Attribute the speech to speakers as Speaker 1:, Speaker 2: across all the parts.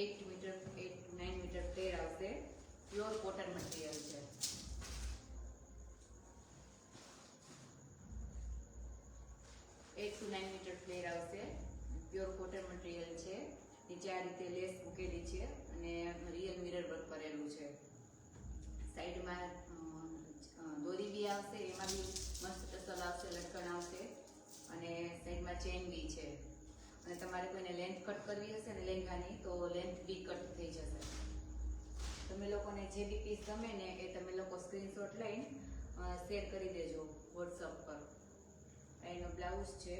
Speaker 1: 8 metre 8 to 9 metre flare આવશે. Pure cotton material છે. Two 9 metre flare આવશે. Pure cotton material છે. નીચે આ રીતે લેસ મૂકેલી છે અને રિયલ મિરર વર્ક કરેલું છે. સાઈડમાં દોરી બી આવશે, એમાં બી મસ્ત ટસલ આવશે, લટકણ આવશે અને સાઈડમાં ચેન બી છે. અને તમારે કોઈને લેન્થ કટ કરવી હશે ને લહેંગાની તો લેન્થ બી કટ થઈ જશે. તમે લોકોને જે બી પીસ ગમે ને એ તમે લોકો સ્ક્રીનશોટ લઈને શેર કરી દેજો વોટ્સઅપ પર. એનો બ્લાઉઝ છે.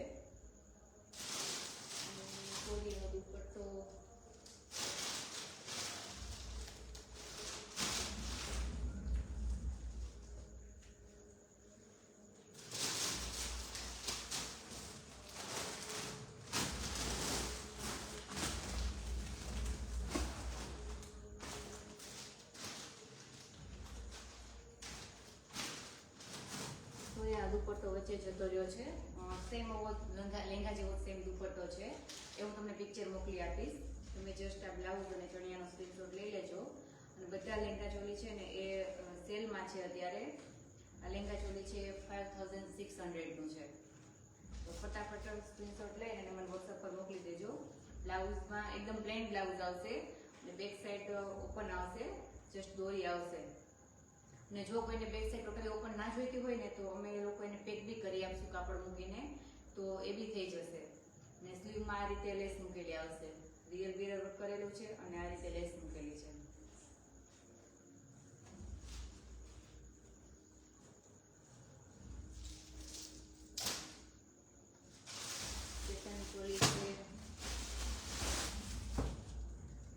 Speaker 1: કોલીનો દુપટ્ટો, દુપટ્ટો વચ્ચે જતો રહ્યો છે. સેમ એવો લહેંગા જેવો સેમ દુપટ્ટો છે. એ હું તમને પિક્ચર મોકલી આપીશ. તમે જસ્ટ આ બ્લાઉઝ અને ચણિયાનો સ્ક્રીનશોટ લઈ લેજો. અને બધા લહેંગા ચોલી છે ને એ સેલમાં છે અત્યારે. આ લહેંગા ચોલી છે 5600 નું છે. તો ફટાફટ સ્ક્રીનશોટ લઈને અને મને વોટ્સઅપ પર મોકલી દેજો. બ્લાઉઝમાં એકદમ પ્લેન બ્લાઉઝ આવશે અને બેક સાઈડ ઓપન આવશે, જસ્ટ દોરી આવશે. ને જો કોઈને બેક સાઈડ ટોટલી ઓપન ના જોઈતી હોય ને તો અમે એ લોકો એને પેક બી કરી આપશું કાપડ મૂકીને, તો એ બી થઈ જશે. ને સ્લીવમાં આ રીતે લેસ મૂકેલી આવશે. રિયલ મિરર વર્ક કરેલું છે અને આ રીતે લેસ મૂકેલી છે. પેટર્ન ચોલી છે,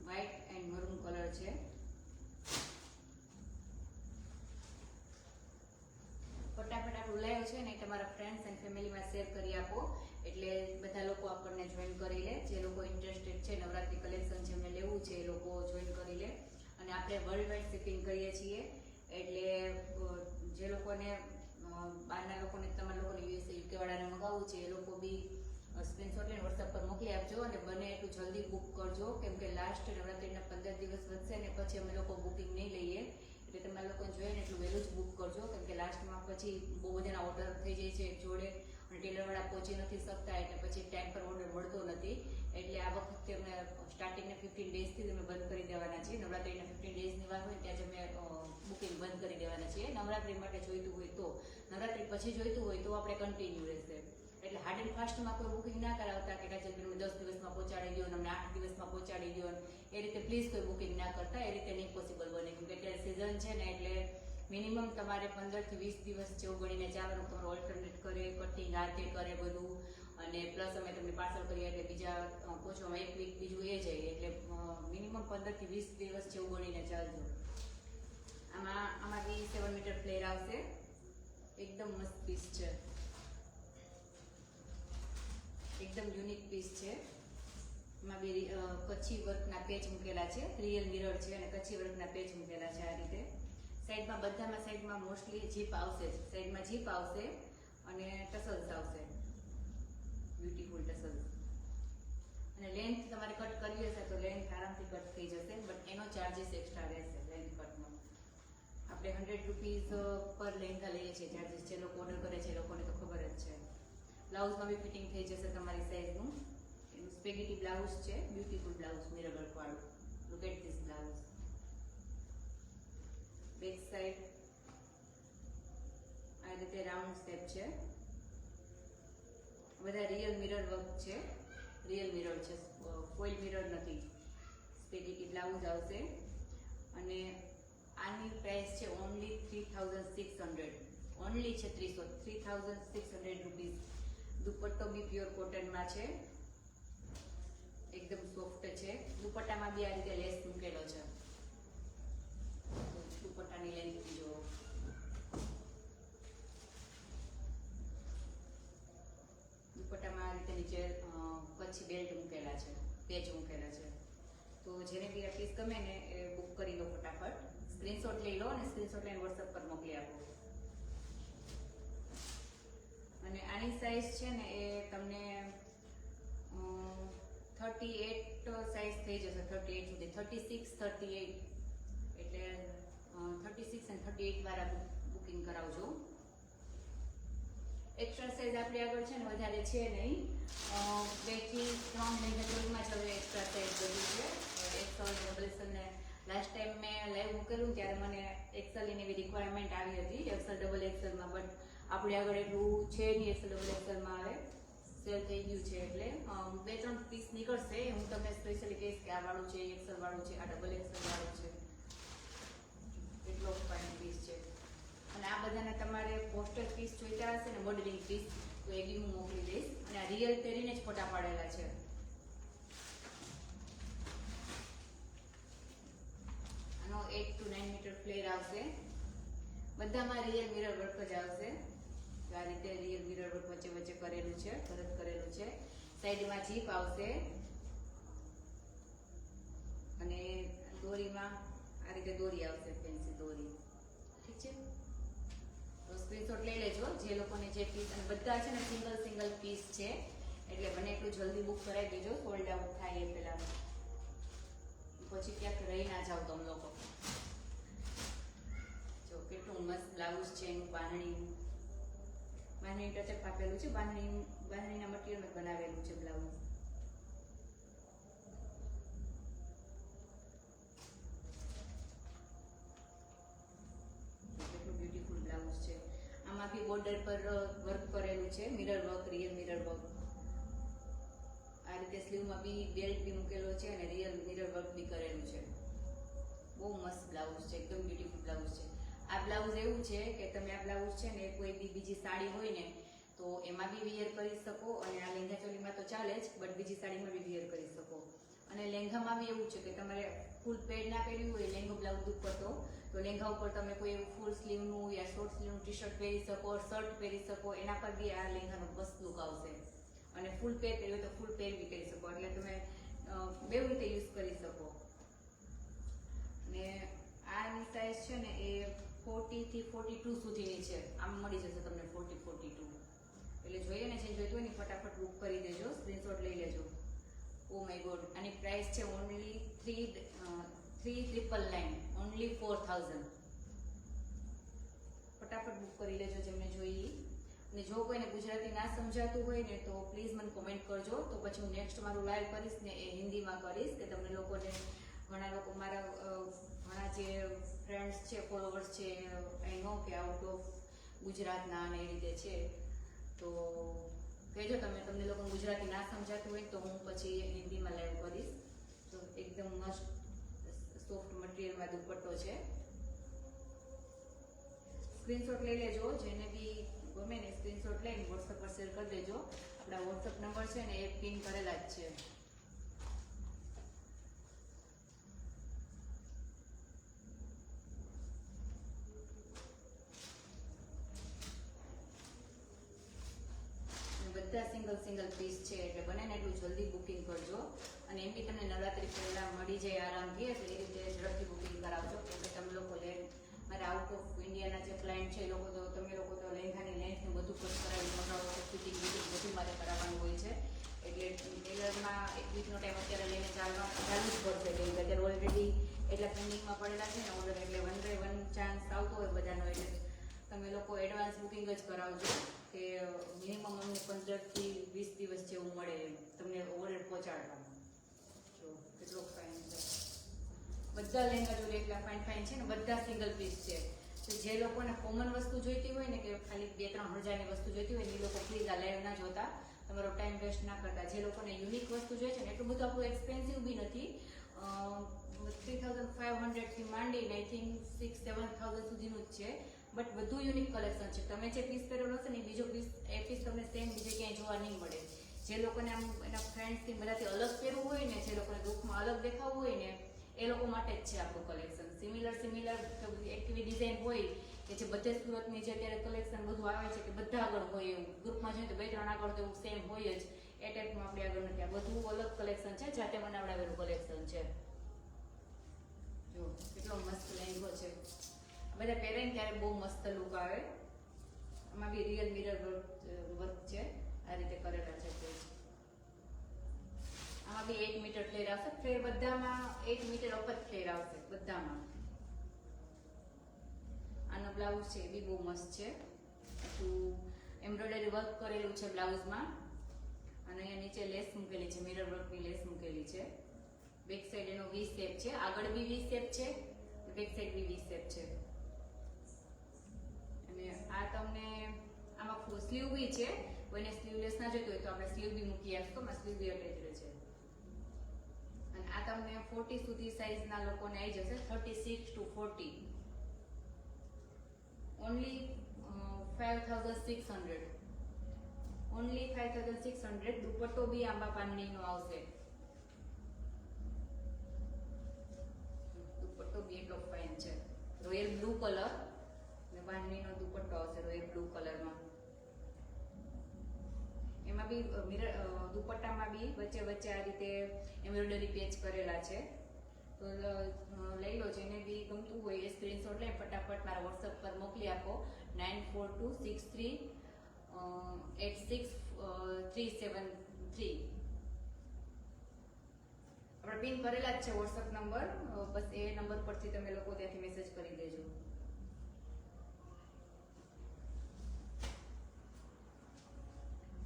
Speaker 1: વ્હાઈટ એન્ડ મરૂન કલર છે. ફટાફટ આપણું લાઈવ છે ને તમારા ફ્રેન્ડ્સ એન્ડ ફેમિલીમાં શેર કરી આપો, એટલે બધા લોકો આપણને જોઈન કરી લે. જે લોકો ઇન્ટરેસ્ટેડ છે, નવરાત્રી કલેક્શન જેમને લેવું છે એ લોકો જોઈન કરી લે. અને આપણે વર્લ્ડ વાઇડ શિપિંગ કરીએ છીએ, એટલે જે લોકોને બહારના લોકોને, તમારા લોકોને યુએસએ યુકે વાળાને મંગાવવું છે એ લોકો બી સ્ક્રીનશોટ લઈને વોટ્સઅપ પર મોકલી આપજો. અને બને એટલું જલ્દી બુક કરજો, કેમ કે લાસ્ટ નવરાત્રીના 15 દિવસ વધશે ને પછી અમે લોકો બુકિંગ નહીં લઈએ. એટલે તમારા લોકોને જોઈએ ને એટલું વહેલું જ બુક કરજો, કેમ કે લાસ્ટમાં પછી બહુ બધાના ઓર્ડર થઈ જાય છે એક જોડે અને ટેલરવાળા પહોંચી નથી શકતા, એટલે પછી ટાઈમ પર ઓર્ડર મળતો નથી. એટલે આ વખતે અમે સ્ટાર્ટિંગના 15 ડેઝથી અમે બંધ કરી દેવાના છીએ. નવરાત્રીના 15 ડેઝની વાર હોય ત્યાં જ અમે બુકિંગ બંધ કરી દેવાના છીએ. નવરાત્રી માટે જોઈતું હોય તો, નવરાત્રી પછી જોઈતું હોય તો આપણે કન્ટિન્યુ રહેશે. એટલે હાર્ડ એન્ડ ફાસ્ટમાં કોઈ બુકિંગ ના કરાવતા કે કાચલ બેન 10 દિવસમાં પહોંચાડી દો અને 8 દિવસમાં પહોંચાડી દો, એ રીતે પ્લીઝ કોઈ બુકિંગ ના કરતા. એ રીતે નહીં પોસિબલ બને, કેમ કે અત્યારે સિઝન છે ને એટલે મિનિમમ તમારે 15 થી 20 દિવસ જેવું ગણીને ચાલવાનું. તમારું ઓલ્ટરનેટ કરે, કટિંગ હાથે કરે બધું, અને પ્લસ અમે તમને પાર્સલ કરીએ એટલે બીજા પહોંચવામાં 1 વીક બીજું એ જાય, એટલે મિનિમમ 15 થી 20 દિવસ જેવું ગણીને ચાલજો. આમાં બી 7 મીટર ફ્લેર આવશે. એકદમ મસ્ત પીસ છે, એકદમ યુનિક પીસ છે. એમાં બી કચ્છી વર્કના પેચ મૂકેલા છે. રિયલ મિરર છે અને કચ્છી વર્કના પેચ મૂકેલા છે. આ રીતે સાઈડમાં બધામાં સાઈડમાં મોસ્ટલી જીપ આવશે, સાઈડમાં જીપ આવશે અને ટસલ્સ આવશે, બ્યુટીફુલ ટસલ્સ. અને લેન્થ તમારે કટ કરવી હશે તો લેન્થ આરામથી કટ થઈ જશે, બટ એનો ચાર્જીસ એક્સ્ટ્રા રહેશે લેન્થ કટનો. આપણે 100 રૂપીઝ પર લહેંગા લઈએ છીએ ચાર્જીસ. જે લોકો ઓર્ડર કરે છે એ લોકોને તો ખબર જ છે. બ્લાઉઝમાં બી ફિટિંગ થઈ જશે તમારી સાઈઝનું. એનું સ્પેગેટી બ્લાઉઝ છે, બ્યુટીફુલ બ્લાઉઝ મિરર વર્ક વાળું. Look at this blouse. Back side આ રીતે રાઉન્ડ શેપ છે. બધા રિયલ મિરર વર્ક છે, રિયલ મિરર છે, ફોઇલ મિરર નથી. સ્પેગેટી બ્લાઉઝ આવશે અને આની પ્રાઇસ છે ઓનલી 3600. ઓનલી છે 3600 રૂપીઝ. દુપટ્ટો બી પ્યોર કોટનમાં છે, એકદમ સોફ્ટ છે. દુપટ્ટામાં બી આ રીતે લેસ મૂકેલો છે. દુપટ્ટાની લેન્થ જો, દુપટ્ટામાં આ રીતે નીચે કચ્છી બેલ્ટ મૂકેલા છે, પેચ મૂકેલા છે. તો જેને બી આ પીસ ગમે ને એ બુક કરી લો ફટાફટ. સ્ક્રીનશોટ લઈ લો અને સ્ક્રીનશોટ લઈને વોટ્સઅપ પર મોકલી આપો. અને આની સાઈઝ છે ને એ તમને 38 સાઇઝ થઈ જશે, 38 સુધી, 36, 38 એટલે 36 અને 38 વાળા બુકિંગ કરાવજો. એક્સ્ટ્રા સાઇઝ આપણી આગળ છે ને વધારે છે નહીં, 2 થી 3 લેંઘા ચોલીમાં જ હવે એક્સ્ટ્રા સાઇઝ બધું છે. એક્સેલ ડબલ એક્સેલ ને લાસ્ટ ટાઈમ મેં લાઈવ મૂકેલું ત્યારે મને એક્સેલ ની એવી રિક્વાયરમેન્ટ આવી હતી એક્સેલ ડબલ એક્સેલમાં, બટ આપણે આગળ એટલું છે નહીં એક્સેલ ડબલ એક્સેલમાં. હવે સેલ થઈ ગયું છે એટલે 2-3 પીસ નીકળશે. હું તમને સ્પેશિયલી કહીશ કે આ વાળું છે, એક્સેલ વાળું છે, આ ડબલ એક્સેલ વાળું છે. એટલો ફાઇન પીસ છે. અને આ બધાના તમારે પોસ્ટર પીસ જોઈતા હશે ને મોડેલિંગ પીસ, તો એ બી હું મોકલી દઈશ. અને આ રિયલ પહેરીને જ ફોટા પાડેલા છે. આનો 8 to 9 મીટર ફ્લેર આવશે. બધામાં રિયલ મિરર વર્ક જ આવશે. આ રીતે રિયલ મિરર વર્ક વચ્ચે વચ્ચે કરેલું છે, ભરત કરેલું છે. સાઈડમાં જીપ આવશે અને દોરીમાં આ રીતે દોરી આવશે, ફેન્સી દોરી. ઠીક છે, તો સ્ક્રીનશોટ લઈ લેજો જે લોકોને જે પીસ. અને બધા છે ને સિંગલ પીસ છે એટલે બને એટલું જલ્દી બુક કરાવી દેજો, સોલ્ડ આઉટ થાય એ પહેલા, પછી ક્યાંક રહી ના જાવ તમે લોકો. જો કેટલું મસ્ત બ્લાઉઝ છે એનું. બાંધણી ટચઅપ આપેલું છે, બાંધણીના મટીરિયલ બનાવેલું છે બ્લાઉઝ. કેટલું બ્યુટીફુલ બ્લાઉઝ છે. આમાં બી બોર્ડર પર વર્ક કરેલું છે, mirror work, real mirror work. આ રીતે સ્લીવમાં બી બેલ્ટ બી મૂકેલો છે અને રિયલ મિરર વર્ક બી કરેલું છે. બહુ મસ્ત બ્લાઉઝ છે, એકદમ બ્યુટીફુલ બ્લાઉઝ છે. આ બ્લાઉઝ એવું છે કે તમે આ બ્લાઉઝ છે ને કોઈ બી બીજી સાડી હોય ને તો એમાં બી વિયર કરી શકો, અને આ લેંઘા ચોલીમાં તો ચાલે જ, બટ બીજી સાડીમાં બી વિયર કરી શકો. અને લેંઘામાં બી એવું છે કે તમારે ફૂલ પેડ ના પહેર્યું હોય લેંઘો બ્લાઉઝ ઉપર તો લેંઘા ઉપર તમે કોઈ એવું ફૂલ સ્લીવનું યા શોર્ટ સ્લીવનું ટી શર્ટ પહેરી શકો, શર્ટ પહેરી શકો, એના પર બી આ લેંઘાનો મસ્ત લુક આવશે. અને ફૂલ પેર પહેર્યું તો ફૂલ પેર બી કરી શકો, એટલે તમે બે રીતે યુઝ કરી શકો. અને આની સાઈઝ છે ને એ 40 થી 42 સુધીની છે. આમ મળી જશે તમને 40-42. એટલે જોઈએ ને, જે જોઈતું હોય ને ફટાફટ બુક કરી દેજો, સ્ક્રીનશોટ લઈ લેજો. ઓ માય ગોડ, આની પ્રાઇસ છે ઓનલી 3,999, ઓનલી 4,000. ફટાફટ બુક કરી લેજો જેમને જોઈએ. અને જો કોઈને ગુજરાતી ના સમજાતું હોય ને તો પ્લીઝ મને કોમેન્ટ કરજો, તો પછી હું નેક્સ્ટ મારું લાઈવ કરીશ ને એ હિન્દીમાં કરીશ, કે તમને લોકોને, ઘણા લોકો મારા ઘણા જે ફ્રેન્ડ્સ છે, ફોલોવર્સ છે, આઈ નો કે આઉટ ઓફ ગુજરાતના અને એ રીતે છે, તો કહેજો તમને લોકોને ગુજરાતી ના સમજાતું હોય તો હું પછી હિન્દીમાં લાઈવ કરીશ. તો એકદમ મસ્ત સોફ્ટ મટીરિયલમાં દુપટ્ટો છે. સ્ક્રીનશોટ લઈ લેજો, જેને બી ગમે ને સ્ક્રીનશોટ લઈને વોટ્સઅપ પર શેર કરી દેજો. આપણા વોટ્સઅપ નંબર છે ને એ પિન કરેલા જ છે. બધા સિંગલ પીસ છે એટલે બને ને એટલું જલ્દી બુકિંગ કરજો. અને એમ બી તમને નવરાત્રી પહેલા મળી જાય આરામથી, એટલે એ રીતે ઝડપથી બુકિંગ કરાવજો. કેમ કે તમે લોકો મારા આઉટ ઓફ ઇન્ડિયાના જે ક્લાયન્ટ છે એ લોકો તો તમે લોકો તો લેંઘાની લેન્થનું બધું કટ કરાવી મંગાવો છો, ફિટિંગ બધું મારે કરાવવાનું હોય છે. એટલે ટેલરમાં એક વીકનો ટાઈમ અત્યારે લઈને ચાલુ જ પડશે. કેમ કે અત્યારે ઓલરેડી એટલા પેન્ડિંગમાં પડેલા છે ને ઓર્ડર, એટલે 1 by 1 ચાન્સ આવતો હોય બધાનો. એટલે તમે લોકો એડવાન્સ બુકિંગ જ કરાવજો, કે મિનિમમ અમને 15 થી 20 દિવસ જેવું મળે એમ તમને ઓર્ડર પહોંચાડવાનું. જો કેટલો ફાઇન છે. બધા લેંઘા જોડે એટલા ફાઇન છે ને, બધા સિંગલ પીસ છે. તો જે લોકોને કોમન વસ્તુ જોઈતી હોય ને, કે ખાલી 2-3 હજારની વસ્તુ જોઈતી હોય ને, એ લોકો પ્લીઝ આ લાઈવ ના જોતા, તમારો ટાઈમ વેસ્ટ ના કરતા. જે લોકોને યુનિક વસ્તુ જોઈએ છે ને, એટલું બધું આપણું એક્સપેન્સિવ બી નથી. 3,500 થી માંડીને આઈ થિંક 6,000-7,000 સુધીનું જ છે, બટ બધું યુનિક કલેક્શન છે. તમે જે પીસ પહેરેલો હશે ને બીજો પીસ એ પીસ તમને સેમ બીજે ક્યાંય જોવા નહીં મળે. જે લોકોને આમ એના ફ્રેન્ડ્સથી બધાથી અલગ પહેરવું હોય ને, જે લોકોને લુકમાં અલગ દેખાવું હોય ને, એ લોકો માટે જ છે આપણું કલેક્શન. સિમિલર એક એવી ડિઝાઇન હોય કે જે બધે સુરતની જે અત્યારે કલેક્શન બધું આવે છે કે બધા આગળ હોય એવું, ગ્રુપમાં જોઈએ તો 2-3 આગળ તો એવું સેમ હોય જ, એ ટાઈપનું આપણે આગળ નથી. આ બધું અલગ કલેક્શન છે, જાતે બનાવડાવેલું કલેક્શન છે. જો કેટલો મસ્ત લેંઘો છે. બધા પહેરે ને ત્યારે બહુ મસ્ત લુક આવે. આમાં બી રિયલ મિરર વર્ક છે, આ રીતે કરેલા છે. આમાં બી 8 મીટર ફ્લેર આવશે. ફ્લેર બધામાં 8 મીટર અપ જ ફ્લેર આવશે બધામાં. આનો બ્લાઉઝ છે એ બી બહુ મસ્ત છે. એમ્બ્રોઇડરી વર્ક કરેલું છે બ્લાઉઝમાં અને અહીંયા નીચે લેસ મૂકેલી છે, મિરર વર્કની લેસ મૂકેલી છે. બેક સાઈડ એનો વી શેપ છે, આગળ બી વી શેપ છે, બેક સાઈડ બી વી શેપ છે. અને આ તમને આમાં સ્લીવ બી છે. કોઈને સ્લીવલેસ ના જોઈતું હોય તો આપણે સ્લીવ બી મૂકી આપશું. આમાં સ્લીવ બી અટેચડ છે. અને આ તમને 40 સુધી સાઈઝના લોકોને આવી જશે, 36 to 40. ઓનલી 5600. ઓનલી 5600. દુપટ્ટો બી આંબા પાંદડીનો આવશે. દુપટ્ટો બી એટલો ફાઇન છે, રોયલ બ્લુ કલર અને બાંધણીનો દુપટ્ટો આવશે રોયલ બ્લુ કલરમાં. એમાં બી મિરર દુપટ્ટામાં બી વચ્ચે વચ્ચે આ રીતે એમ્બ્રોઇડરી પેચ કરેલા છે. તો લઈ લો, જેને બી ગમતું હોય એ સ્ક્રીનશોટ લઈ ફટાફટ મારા વોટ્સઅપ પર મોકલી આપો. 9426386373. આપણે પિન કરેલા જ છે વોટ્સઅપ નંબર, બસ એ નંબર પરથી તમે લોકો ત્યાંથી મેસેજ કરી દેજો.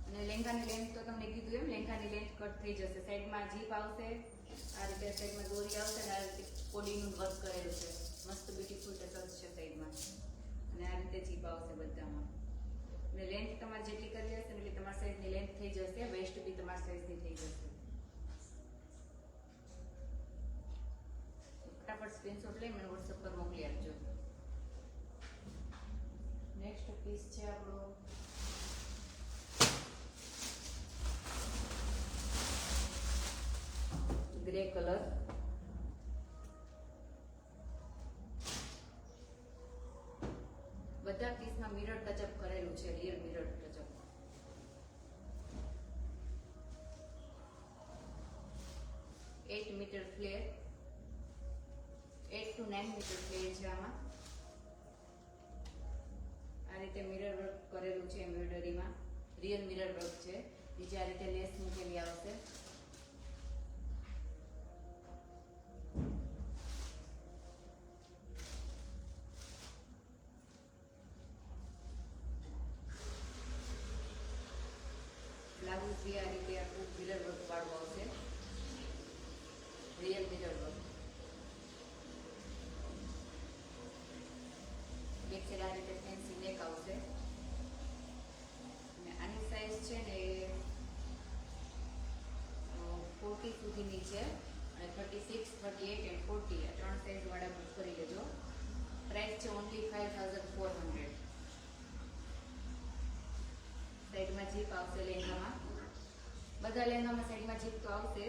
Speaker 1: અને લેંઘાની લેન્થ તો તમને કીધું એમ, લેંઘાની લેન્થ કટ થઈ જશે. સાઈડમાં જીપ આવશે, આ રીતે સાઈડમાં દોરી આવશે અને આ રીતે કોડીનું વર્ક કરેલું છે. મસ્ત બ્યુટીફુલ ટસલ્સ છે સાઈડમાં અને આ રીતે જીપ આવશે બધામાં. અને લેન્થ તમારે જેટલી કરવી હશે એટલી તમારી સાઈઝની લેન્થ થઈ જશે. વેસ્ટ બી તમારી સાઈઝની થઈ જશે. ફટાફટ સ્ક્રીનશોટ લઈ મને વોટ્સએપ પર મોકલી આપજો. નેક્સ્ટ પીસ છે આપણો ગ્રે કલર. બધા પીસમાં મિરર ટચઅપ કરેલું છે, real mirror touch up. Eight metre flare, 8 to 9 metre flare છે આમાં. આ રીતે મિરર વર્ક કરેલું છે એમ્બ્રોઇડરીમાં, રિયલ મિરર વર્ક છે. નીચે આ રીતે લેસ મૂકેલી આવશે. બ્લાઉઝ બી આ રીતે આખું મિરર વર્ક વાળું આવશે, real mirror work. Back side આ રીતે ફેન્સી નેક આવશે. અને આની સાઈઝ છે ને એ 40 સુધીની છે અને 36, 38 એન્ડ 40 આ ત્રણ સાઈઝ વાળા બુક કરી લેજો. પ્રાઇસ છે ઓનલી 5400. સાઈડમાં જીપ આવશે લેંઘામાં, બધા લેંઘામાં સાઈડમાં જીપ તો આવશે જ.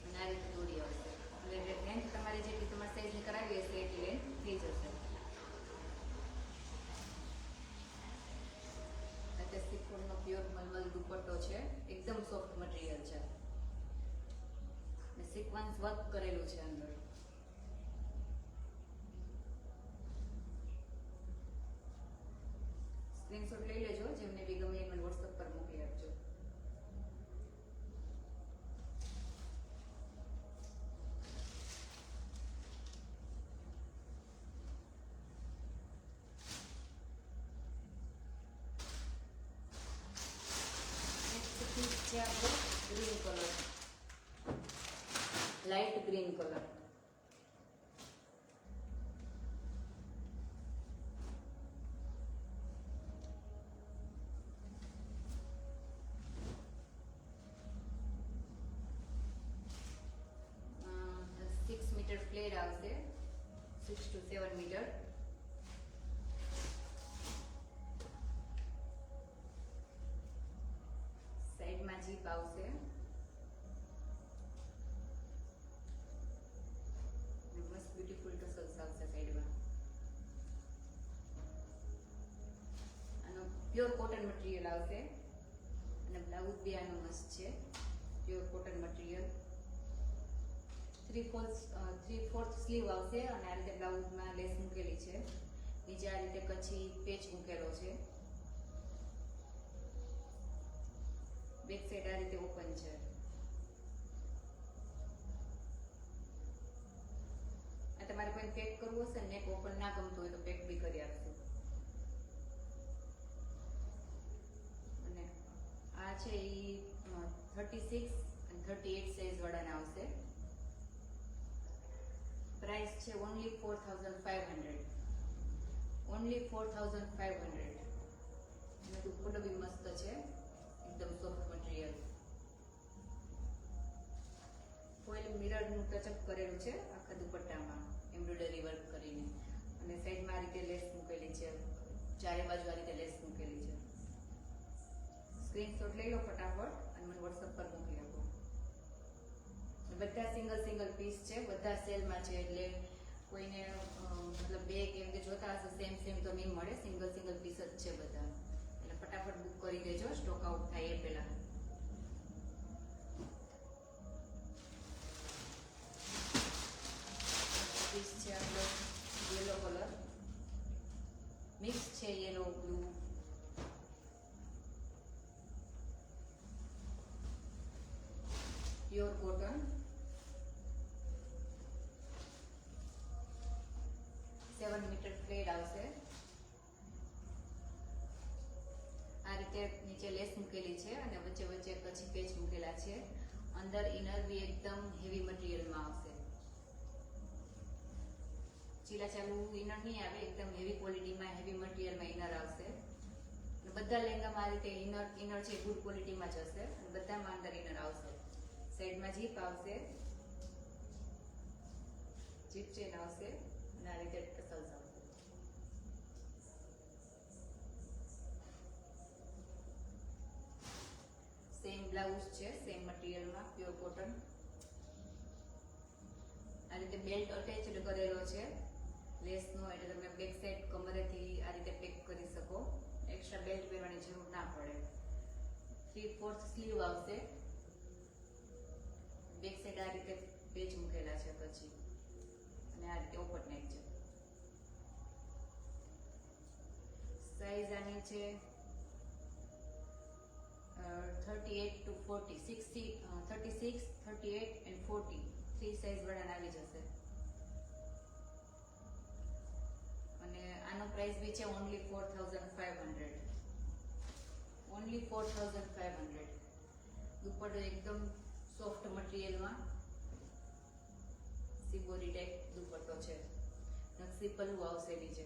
Speaker 1: અને આ રીતે દોરી આવશે. એટલે લેન્થ તમારે જેટલી તમારી સાઈઝની કરાવી હશે એટલી લેન્થ થઈ જશે. સિફોનનો પ્યોર મલમલ દુપટ્ટો છે, એકદમ સોફ્ટ મટીરિયલ છે. સિક્વન્સ વર્ક કરેલું છે અંદર. સ્ક્રીનશોટ લઈ લેજો, જેમને બી ગમે એ મને વોટ્સએપ પર મોકલી આપજો. છે આપણો green colour, light green colour. Flare આવશે 6 to 7 મીટર. સાઈડમાં જીપ આવશે. મસ્ત બ્યુટીફુલ ટસલ્સ આવશે સાઈડમાં. આનો પ્યોર કોટન મટીરિયલ આવશે અને બ્લાઉઝ બી આનો મસ્ત છે, પ્યોર કોટન મટીરિયલ. 3/4 સ્લીવ આવશે અને આ રીતે બ્લાઉઝમાં લેસ મૂકેલી છે. નીચે આ રીતે કચ્છી પેચ મૂકેલો છે. બેક સાઈડ આ રીતે ઓપન છે. પેક કરવું હશે નેક ઓપન ના ગમતું હોય તો પેક બી કરી આપશું. અને આ છે એ 36 અને 38 સાઇઝ વાળાના આવશે. પ્રાઇસ છે ઓનલી 4500. ઓનલી 4500. અને દુપટ્ટો બી મસ્ત છે, એકદમ સોફ્ટ મટીરિયલ. ફોઇલ મિરર નું ટચઅપ કરેલું છે આખા દુપટ્ટામાં એમ્બ્રોઇડરી વર્ક કરીને, અને સાઈડમાં આ રીતે લેસ મૂકેલી છે, ચારે બાજુ આ રીતે લેસ મૂકેલી છે. સ્ક્રીનશોટ લઈ લો ફટાફટ અને મને WhatsApp પર મોકલી આપો. બધા સિંગલ પીસ છે, બધા સેલમાં છે, એટલે કોઈને મતલબ બે કેમ કે જોતા હશે સેમ તો નહીં મળે, સિંગલ પીસ જ છે બધા. એટલે ફટાફટ બુક કરી દેજો સ્ટોક આઉટ થાય એ પહેલા. પીસ છે આપણો યેલો કલર મિક્સ છે, yellow blue. Pure cotton, 7 metre flared આવશે. આ રીતે નીચે લેસ મૂકેલી છે અને વચ્ચે કચ્છી પેચ મૂકેલા છે. અંદર ઇનર બી એકદમ હેવી મટીરિયલમાં આવશે. ચીલા ચાલુ ઇનર નહીં આવે, એકદમ હેવી ક્વોલિટીમાં હેવી મટીરિયલમાં ઇનર આવશે. બધા લહેંગામાં આ રીતે ઇનર છે ગુડ ક્વોલિટીમાં જ હશે અને બધામાં અંદર ઇનર આવશે. સાઈડમાં જીપ આવશે, જીપ ચેન આવશે અને આ રીતે ટસલ્સ આવશે. સેમ બ્લાઉઝ છે, સેમ મટીરિયલમાં પ્યોર કોટન. આ રીતે બેલ્ટ અટેચ કરેલો છે લેસનો, એટલે તમે બેક સાઈડ કમરેથી આ રીતે પેક કરી શકો, એક્સ્ટ્રા બેલ્ટ પહેરવાની જરૂર ના પડે. 3/4 સ્લીવ આવશે. બેક સાઈડ આ રીતે પેચ મૂકેલા છે પછી, અને આ રીતે ઓપન નેક છે. સાઈઝ આની છે 38 to 40, 60, 36, 38 and 40 3 સાઈઝ વાળાના આવી જશે. અને આનો પ્રાઇસ બી છે ઓનલી 4500. ઓનલી 4500. દુપટ્ટો એકદમ સોફ્ટ મટીરિયલમાં સિબોરી ટાઈપ દુપટ્ટો છે, નકશી પલ્લુ આવશે નીચે.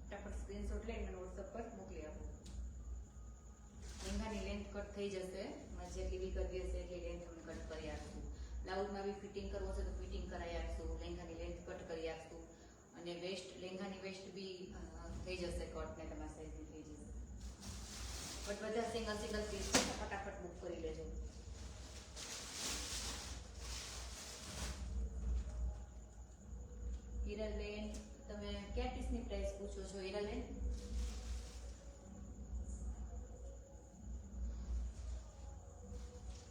Speaker 1: ફટાફટ સ્ક્રીનશોટ લઈને મને WhatsApp પર મોકલી આપો. લેંઘાની લેન્થ કટ થઈ જશે, જેટલી બી કરવી હશે એટલી લેન્થ અમે કટ કરી આપશું. બ્લાઉઝમાં બી ફિટિંગ કરવું હશે તો ફિટિંગ કરાવી આપશું, લેંઘાની લેન્થ કટ કરી આપશું. અને લેંઘાની વેસ્ટ બી થઈ જશે કટ, ને તમારી સાઈઝની થઈ જશે. બટ બધા સિંગલ પીસ છે, ફટાફટ બુક કરી લેજો. હીરાબેન, તમે કયા પીસની પ્રાઇસ પૂછો છો હીરાબેન?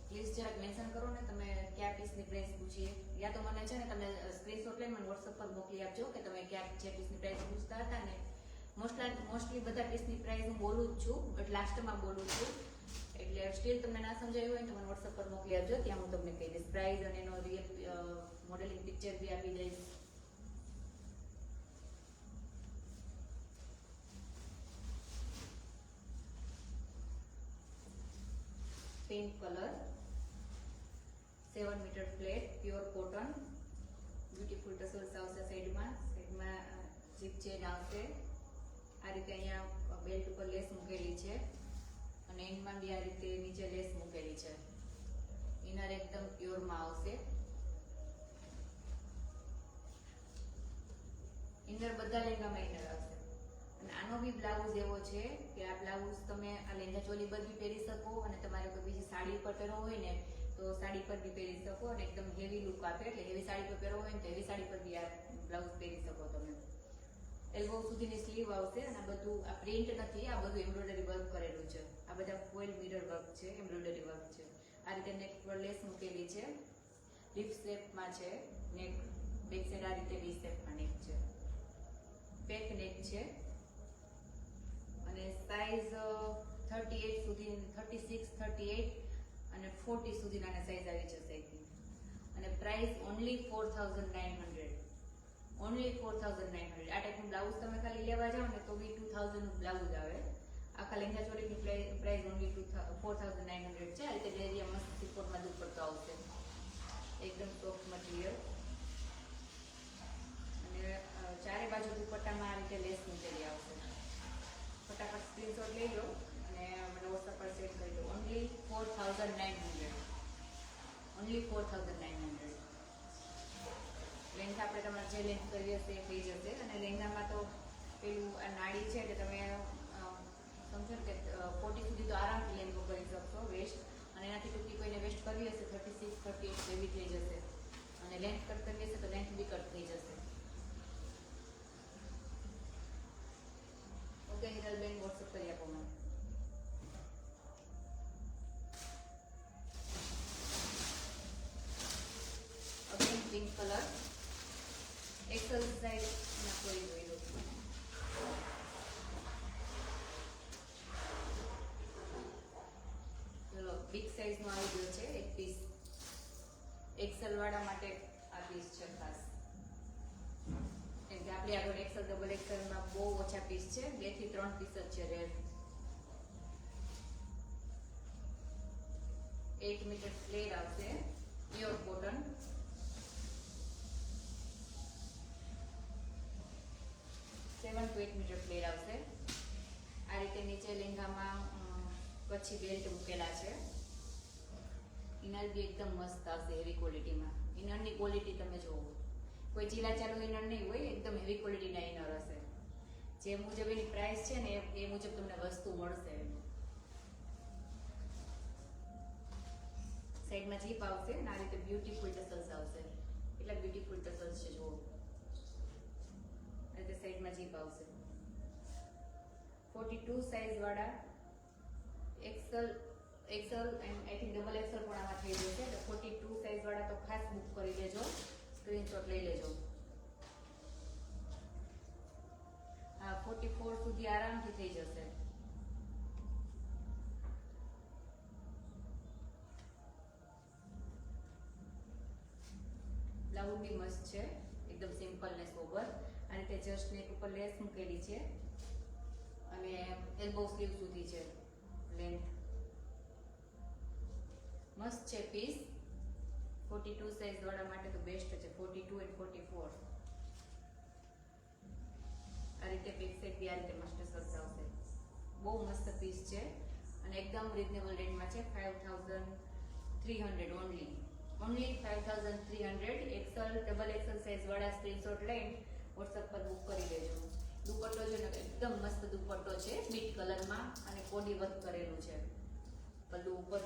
Speaker 1: પ્લીઝ જરાક મેન્શન કરો ને તમે કયા પીસની પ્રાઇસ પૂછીએ. યા તો મને છે ને તમે સ્ક્રીનશોટ લઈને મને WhatsApp પર મોકલી આપજો કે તમે કયા જે પીસની પ્રાઇસ પૂછતા હતા ને. મોસ્ટલી બધા પીસની પ્રાઇસ હું બોલું જ છું, બટ લાસ્ટમાં બોલું છું. એટલે સ્ટીલ તમને ના સમજાયું હોય તો મને WhatsApp પર મોકલી આપજો, ત્યાં હું તમને કહી દઈશ પ્રાઇસ અને એનો રિયલ મોડેલિંગ પિક્ચર બી આપી દઈશ. Pink colour, 7 metre flat, pure cotton, beautiful tassels આવશે. સાઈડમાં જીપ ચેન આવશે. આ રીતે અહીંયા બેલ્ટ ઉપર લેસ મૂકેલી છે અને એન્ડમાં બી આ રીતે નીચે લેસ મૂકેલી છે. ઇનર એકદમ પ્યોરમાં આવશે. ઇનર બધા લહેંગામાં ઇનર આવશે. અને આનો બી બ્લાઉઝ એવો છે કે આ બ્લાઉઝ તમે આ લેંઘા ચોલી પર બી પહેરી શકો, અને તમારે કોઈ બીજી સાડી પર પહેરવો હોય ને તો સાડી પર બી પહેરી શકો, અને એકદમ હેવી લુક આપે. એટલે હેવી સાડી પર પહેરવો હોય ને તો હેવી સાડી પર બી આ બ્લાઉઝ પહેરી શકો તમે. એલ્બો સુધીની સ્લીવ આવશે અને આ બધું આ પ્રિન્ટ નથી, આ બધું એમ્બ્રોઇડરી વર્ક કરેલું છે. આ બધા ફોઇલ મિરર વર્ક છે, એમ્બ્રોઇડરી વર્ક છે. આ રીતે નેક પર લેસ મૂકેલી છે, લીફ શેપમાં છે નેક. બેક સાઈડ આ રીતે વી શેપમાં નેક છે, પેક નેક છે. અને સાઈઝ 38 સુધી, 36, 38 અને 40 સુધીના સાઈઝ આવી જશે એકની. અને પ્રાઇસ ઓનલી 4900, ઓનલી 4900. આ ટાઈપનું બ્લાઉઝ તમે ખાલી લેવા જાઓ ને તો બી 2000 નું બ્લાઉઝ આવે. આખા લેંગા ચોળીની પ્રાઇસ ઓનલી 4900 છે. આ રીતે ડેરિયા મસ્ત સિપોર્ટમાં દુપટ્ટો આવશે, એકદમ સોફ્ટ મટીરિયલ. અને ચારે બાજુ દુપટ્ટામાં આ રીતે લેસ મૂકેલી આવશે. ફટાફટ સ્ક્રીનશોટ લઈ લો અને મને વોટ્સઅપ પર સેટ કરી દો. Only 4900, only 4900. લેન્થ આપણે તમારે જે લેન્થ કરવી હશે એ થઈ જશે. અને લેંગામાં તો પેલું આ નાડી છે એટલે તમે સમજો કે 40 સુધી તો આરામથી લેંગો કરી શકશો વેસ્ટ. અને એનાથી ટૂંકી કોઈને વેસ્ટ કરવી હશે 36, 38 એવી થઈ જશે. અને લેન્થ કટ કરવી હશે તો લેન્થ બી કટ થઈ જશે. ઓકે હિરલબેન, વોટ્સઅપ કરી આપો મને. Again pink colour, XL size ના કોઈ જોઈ લો. ચલો બિગ સાઇઝ નો આવી ગયો છે એક પીસ. એક્સેલ વાળા માટે આ પીસ છે ખાસ, કેમ કે આપણી આગળ એક્સેલ ડબલ એક્સેલ માં બહુ ઓછા પીસ છે. 2 થી 3 પીસ જ છે રેડ. 8 મીટર ફ્લેર આવશે, pure cotton. 7 to 8 metre flare આવશે. આ રીતે નીચે લેંગામાં કચ્છી બેલ્ટ મૂકેલા છે. ઇનર બી એકદમ મસ્ત આવશે, હેવી ક્વોલિટીમાં. ઇનરની ક્વોલિટી તમે જુઓ, કોઈ ચીલા ચાલુ ઇનર નહીં હોય, એકદમ હેવી ક્વોલિટીના ઇનર હશે. જે મુજબ એની પ્રાઇસ છે ને એ મુજબ તમને વસ્તુ મળશે. સાઈડમાં જીપ આવશે અને આ રીતે બ્યુટીફુલ ટસલ્સ આવશે. એટલા બ્યુટીફુલ ટસલ્સ છે જુઓ. આ રીતે સાઈડમાં જીપ આવશે. 42 સાઈઝ વાળા XL and I think double XL પણ આમાં થઈ જશે. એટલે 42 સાઈઝ વાળા તો ખાસ બુક કરી લેજો, સ્ક્રીનશોટ લઈ લેજો. હા 44 સુધી આરામથી થઈ જશે. બ્લાઉઝ બી મસ્ત છે, એકદમ સિમ્પલ ને સોબર. આ રીતે જસ્ટ નેક ઉપર લેસ મૂકેલી છે અને એલ્બો સ્લીવ સુધી છે લેન્થ. મસ્ત છે પીસ. 42 સાઈઝ વાળા માટે તો બેસ્ટ છે. 42 and 44. આ રીતે બેક સાઈડ બી આ રીતે મસ્ત સરસ આવશે. બહુ મસ્ત પીસ છે અને એકદમ રીઝનેબલ રેન્જમાં છે. 5300 only, only 5300. XL double XL size વાળા સ્ક્રીનશોટ લઈને વોટ્સએપ પર બુક કરી લેજો. દુપટ્ટો છે ને એકદમ મસ્ત દુપટ્ટો છે, બીટ કલરમાં અને કોડી વર્ક કરેલું છે. પલ્લુ ઉપર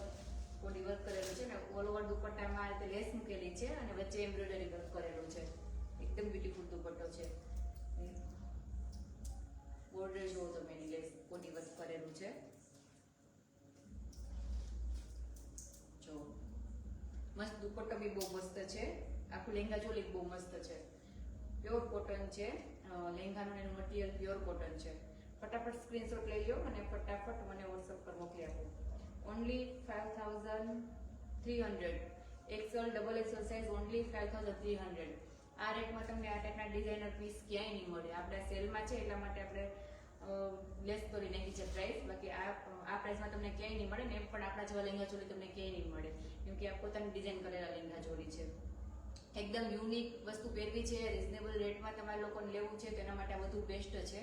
Speaker 1: કોડી વર્ક કરેલું છે ને ઓલ ઓવર દુપટ્ટામાં આ રીતે લેસ મૂકેલી છે અને વચ્ચે એમ્બ્રોઇડરી વર્ક કરેલું છે. એકદમ બ્યુટીફુલ દુપટ્ટો છે. બોર્ડર જોવો તમે, એની લેસ કોડી વર્ક કરેલું છે. જો મસ્ત દુપટ્ટો બી બહુ મસ્ત છે. આખું લેંગા ચોલી બહુ મસ્ત છે. પ્યોર કોટન છે. લેંગાનું એનું મટીરિયલ પ્યોર કોટન છે. ફટાફટ સ્ક્રીનશોટ લઈ લો અને ફટાફટ મને વોટ્સએપ પર મોકલી આપો. Only 5300. XL double XL size only 5300. આ રેટમાં તમને આ ટાઈપના ડિઝાઇનર પીસ ક્યાંય નહીં મળે. આપણા સેલમાં છે એટલા માટે આપણે લેસ કરી નાખી છે પ્રાઇસ. બાકી આ પ્રાઇસમાં તમને ક્યાંય નહીં મળે ને એમ પણ આપણા જેવા લેંગા ચોલી તમને ક્યાંય નહીં મળે, કેમ કે આ પોતાની ડિઝાઇન કરેલા લેંગા ચોલી છે. એકદમ યુનિક વસ્તુ પહેરવી છે, રિઝનેબલ રેટમાં તમારે લોકોને લેવું છે, તેના માટે આ બધું બેસ્ટ છે.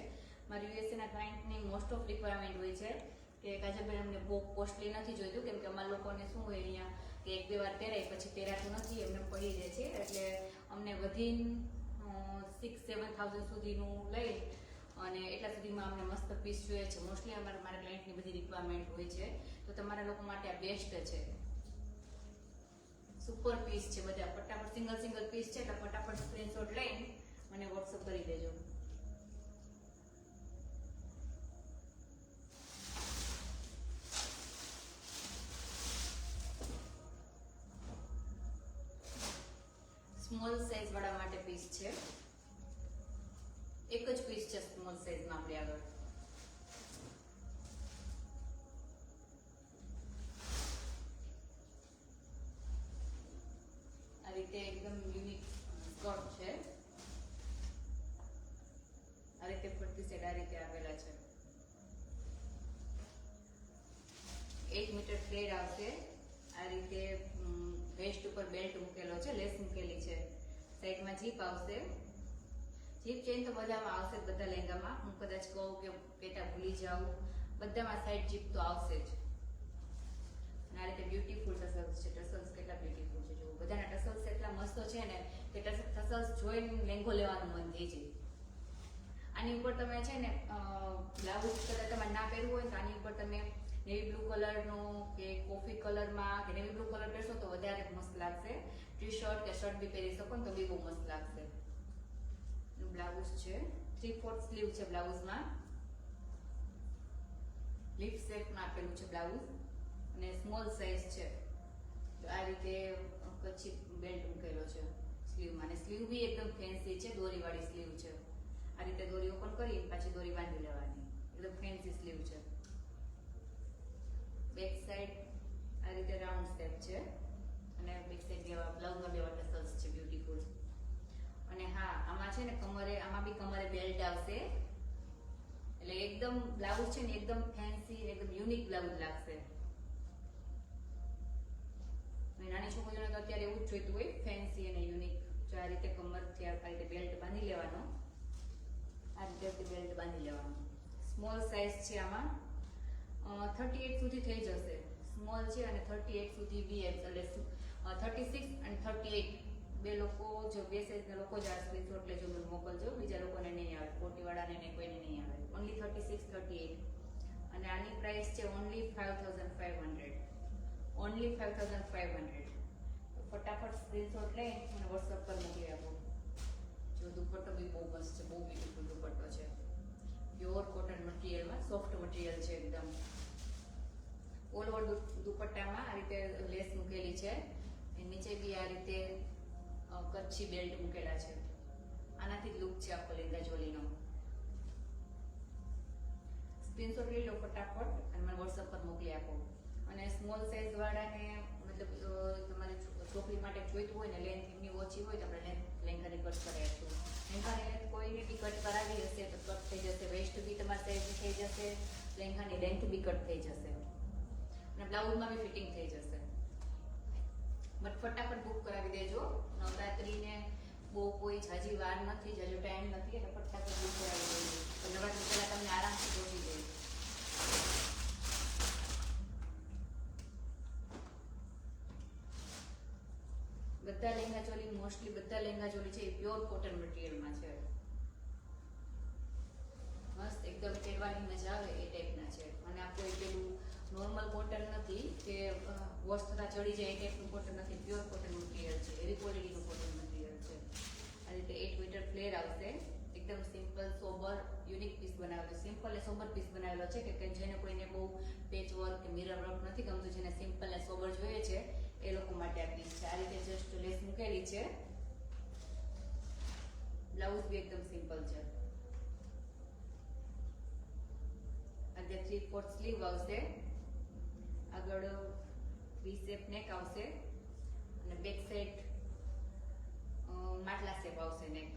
Speaker 1: મારી યુએસએના ક્લાયન્ટની મોસ્ટ ઓફ રિક્વાયરમેન્ટ હોય છે કે કાજલભાઈ અમને બહુ કોસ્ટલી નથી જોઈતું, કેમ કે અમારા લોકોને શું હોય અહીંયા કે 1-2 વાર પહેરાય પછી પહેરાતું નથી, એમને પડી રહે છે. એટલે અમને વધીન 6-7,000 સુધીનું લઈ અને એટલા સુધીમાં અમને મસ્ત પીસ જોઈએ છે. મોસ્ટલી મારા ક્લાયન્ટની બધી રિક્વાયરમેન્ટ હોય છે, તો તમારા લોકો માટે આ બેસ્ટ છે. સુપર પીસ છે બધા. ફટાફટ સિંગલ પીસ છે એટલે ફટાફટ સ્ક્રીનશોટ લઈને મને વોટ્સઅપ કરી દેજો. સ્મોલ સાઇઝ વાળા માટે પીસ છે. એક જ પીસ છે સ્મોલ સાઇઝમાં આપણે આગળ. કુર્તી સેટ આ રીતે આવેલા છે. 1 મીટર ફ્લેર આવશે. આ રીતે વેસ્ટ ઉપર બેલ્ટ મૂકેલો છે, લેસ મૂકેલી છે. સાઈડમાં જીપ આવશે. જીપ ચેન તો બધામાં આવશે જ, બધા લહેંગામાં. હું કદાચ કહું કે પેટા ભૂલી જાઉં, બધામાં સાઈડ જીપ તો આવશે જ. અને આ રીતે બ્યુટીફુલ ટસલ્સ છે. ટસલ્સ કેટલા બ્યુટીફુલ છે જુઓ. બધાના ટસલ્સ એટલા મસ્ત છે ને કે ટસલ્સ જોઈને લેંઘો લેવાનું મન થઈ જાય. આની ઉપર તમે છે ને બ્લાઉઝ કલર તમારે ના પહેરવું હોય તો આની ઉપર તમે નેવી બ્લુ કલરનો કે કોફી કલરમાં કે નેવી બ્લુ કલર પહેરશો તો વધારે મસ્ત લાગશે. ટી શર્ટ કે શર્ટ બી પહેરી શકો ને તો બી બહુ મસ્ત લાગશે. બ્લાઉઝ છે 3/4 સ્લીવ છે બ્લાઉઝમાં. લીફ શેપમાં આપેલું છે બ્લાઉઝ અને સ્મોલ સાઇઝ છે. તો આ રીતે કચ્છી બેલ્ટ મૂકેલો છે સ્લીવમાં. અને સ્લીવ બી એકદમ ફેન્સી છે, દોરીવાળી સ્લીવ છે. આ રીતે દોરી ઓપન કરી પાછી દોરી બાંધી લેવાની. એકદમ ફેન્સી સ્લીવ છે. બેક સાઈડ આ રીતે રાઉન્ડ શેપ છે અને બેક સાઈડ જેવા બ્લાઉઝમાં બેવા ટસલ્સ છે બ્યુટીફુલ. અને હા, આમાં છે ને કમરે, આમાં બી કમરે બેલ્ટ આવશે. એટલે એકદમ બ્લાઉઝ છે ને એકદમ ફેન્સી, એકદમ યુનિક બ્લાઉઝ લાગશે. નાની છોકરીઓને તો અત્યારે એવું જ જોઈતું હોય, ફેન્સી અને યુનિક. જો આ રીતે કમરથી આ રીતે બેલ્ટ બાંધી લેવાનો. આ રીતે બેલ્ટ બાંધી લેવાનો. સ્મોલ સાઇઝ છે આમાં. 38 સુધી થઈ જશે. સ્મોલ છે અને 38 સુધી બી એટલે 36 અને 38 બે લોકો, જો બે સાઈઝના લોકો જ આ સ્ક્રીનશોટ લેજો, મને મોકલજો. બીજા લોકોને નહીં આવે, 40 વાળાને ને કોઈને નહીં આવે. ઓનલી 36, 38. અને આની પ્રાઇસ છે ઓનલી 5500. ઓનલી 5500. તો ફટાફટ સ્ક્રીનશોટ લઈ મને વોટ્સઅપ પર મોકલી આપો. જો દુપટ્ટો બી બહુ મસ્ત છે, બહુ બ્યુટીફુલ દુપટ્ટો છે. પ્યોર કોટન મટીરિયલમાં, સોફ્ટ મટીરિયલ છે એકદમ. ઓલ ઓવર દુપટ્ટામાં આ રીતે લેસ મૂકેલી છે. નીચે બી આ રીતે કચ્છી બેલ્ટ મૂકેલા છે. આનાથી જ લુક છે આખો લેંઘા ચોલીનો. સ્ક્રીનશોટ લઈ લો ફટાફટ અને મને વોટ્સઅપ પર મોકલી આપો. અને સ્મોલ સાઇઝ વાળાને મતલબ તમારે છોકરી માટે જોઈતું હોય ને, લેન્થ એમની ઓછી હોય તો આપણે લેંઘાની કટ કરાવીશું. લેંઘાની લેન્થ કોઈને બી કટ કરાવી હશે તો કટ થઈ જશે. વેસ્ટ બી તમારી સાઈઝ થઈ જશે, લેંઘાની લેન્થ બી કટ થઈ જશે અને બ્લાઉઝમાં બી ફિટિંગ થઈ જશે. બટ ફટાફટ બુક કરાવી દેજો. નવરાત્રીને બહુ કોઈ જાજી વાર નથી, જાજો ટાઈમ નથી, એટલે ફટાફટ બુક કરાવી દેજો. તો નવરાત્રી પહેલા તમને આરામથી પહોંચી જાય. બધા લેંઘા ચોલી, મોસ્ટલી બધા લેંઘા ચોલી છે એ પ્યોર કોટન મટીરિયલમાં છે. મસ્ત એકદમ પહેરવાની મજા આવે એ ટાઈપના છે. અને આ કોઈ પેલું નોર્મલ કોટન નથી કે વોશ થતા ચડી જાય એ ટાઈપનું કોટન નથી. પ્યોર કોટન મટીરિયલ છે, એવી ક્વોલિટીનું કોટન મટીરિયલ છે. આ રીતે 8 મીટર ફ્લેર આવશે. એકદમ સિમ્પલ, સોબર, યુનિક પીસ બનાવેલો. સિમ્પલ અને સોબર પીસ બનાવેલો છે કે જેને કોઈને બહુ પેચ વર્ક કે મિરર વર્ક નથી ગમતું, જેને સિમ્પલ અને સોબર જોઈએ છે એ લોકો માટે આ પીસ છે. આ રીતે જસ્ટ લેસ મૂકેલી છે. બ્લાઉઝ બી એકદમ સિમ્પલ છે. આ 3/4 સ્લીવ આવશે. આગળ વી શેપ નેક આવશે અને બેક સાઈડ માટલા શેપ આવશે નેક.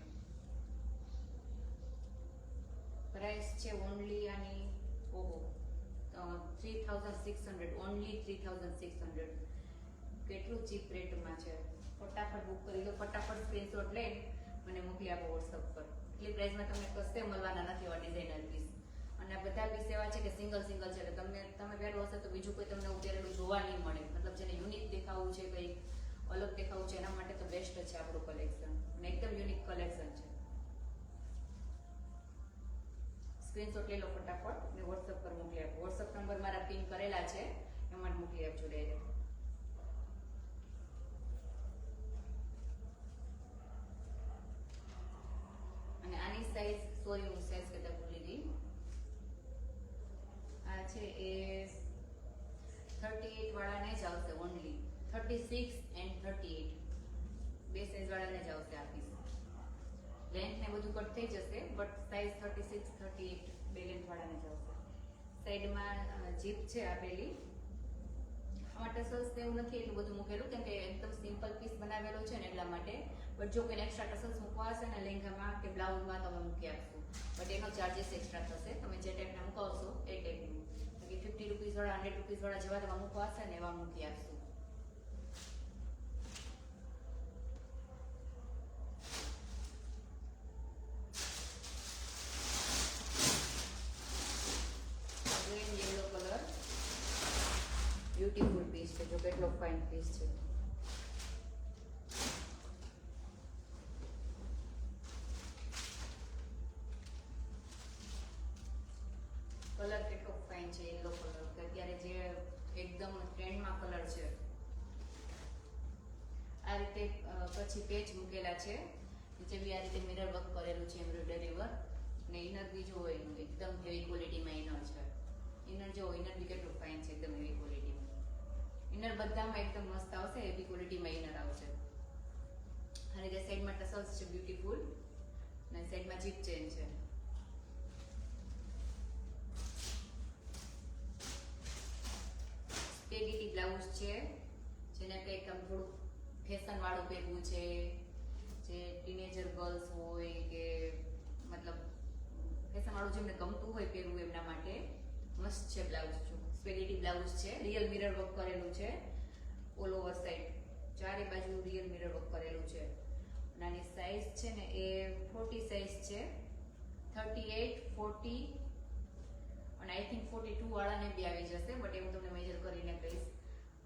Speaker 1: પ્રાઇસ છે ઓનલી આની 3600. ઓનલી 3600. કેટલું ચીપ રેટમાં છે. ફટાફટ બુક કરી દો. ફટાફટ સ્ક્રીનશોટ લઈ મને મોકલી આપો વોટ્સઅપ પર. એટલી પ્રાઇસમાં તમને કશે મળવાના નથી આવા ડિઝાઇનર પીસ. અને બધા પીસ એવા છે કે સિંગલ છે એટલે તમે પહેરવું હશે તો બીજું કોઈ તમને પહેરેલું જોવા નહીં મળે. મતલબ જેને યુનિક દેખાવું છે, કંઈક અલગ દેખાવું છે, એના માટે તો બેસ્ટ છે આપણું કલેક્શન. અને એકદમ યુનિક કલેક્શન છે. સ્ક્રીનશોટ લઈ લો ફટાફટ અને વોટ્સઅપ પર મોકલી આપો. વોટ્સઅપ નંબર મારા પિન કરેલા છે, એમાં જ મોકલી આપજો ડાયરેક્ટ. અને આની સાઈઝ, સોરી હું સાઈઝ કહેતા ભૂલી ગઈ. આ છે એ 38 વાળાને જ આવશે. ઓનલી 36 and 38 બે સાઈઝ વાળાને જ આવશે આ પીસ. લેન્થ ને બધું કટ થઈ જશે બટ સાઈઝ 36, 38 બે લેન્થ વાળાને જ આવશે. સાઈડમાં જીપ છે આપેલી. આમાં ટસલ્સ એવું નથી એટલું બધું મૂકેલું કેમ કે એકદમ સિમ્પલ પીસ બનાવેલો છે ને એટલા માટે. બટ જો કોઈ એક્સ્ટ્રા ટસલ્સ મૂકવા હશે ને લહેંગામાં કે બ્લાઉઝમાં તમે મૂકી આપશું, બટ એનો ચાર્જિસ એક્સ્ટ્રા થશે. તમે જે ટાઈપના મૂકાવશો એ ટાઈપનું, બાકી 50 રૂપીસ વાળા 100 રૂપીસ વાળા જેવા તમે મૂકવા હશે ને એવા મૂકી આપશું. યેલો કલર બ્યુટીફુલ પીસ છે, જો કેટલો ફાઇન પીસ છે. કલર કેટલો ફાઇન છે યેલો કલર, કે અત્યારે જે એકદમ ટ્રેન્ડમાં કલર છે. આ રીતે પછી પેચ મૂકેલા છે, નીચે બી આ રીતે મિરર વર્ક કરેલું છે, એમ્બ્રોઇડરી વર્ક. ને ઇનર બી જો એનું એકદમ હેવી ક્વોલિટીમાં ઇનર છે. ઇનર જો ઇનર બી કેટલું ફાઇન છે, એકદમ હેવી ક્વોલિટીમાં. ઇનર બધામાં એકદમ મસ્ત આવશે, હેવી ક્વોલિટીમાં ઇનર આવશે. અને જે સાઈડમાં ટસલ્સ છે બ્યુટીફુલ, અને સાઈડમાં જીપ ચેન છે. સ્પેગેટી બ્લાઉઝ છે, જેને કંઈક આમ થોડું ફેશન વાળું પહેરવું છે, જે ટીનેજર ગર્લ્સ હોય કે મતલબ ફેશન વાળું જેમને ગમતું હોય પહેરવું એમના માટે મસ્ત છે બ્લાઉઝ. જો સ્પેગેટી બ્લાઉઝ છે, રિયલ મિરર વર્ક કરેલું છે ઓલ ઓવર સાઈડ, ચારે બાજુ રિયલ મિરર વર્ક કરેલું છે. અને આની સાઈઝ છે ને એ 40 સાઈઝ છે, 38, 40 અને આઈ થિંક 42 વાળાને બી આવી જશે, બટ એ હું તમને મેજર કરીને કહીશ.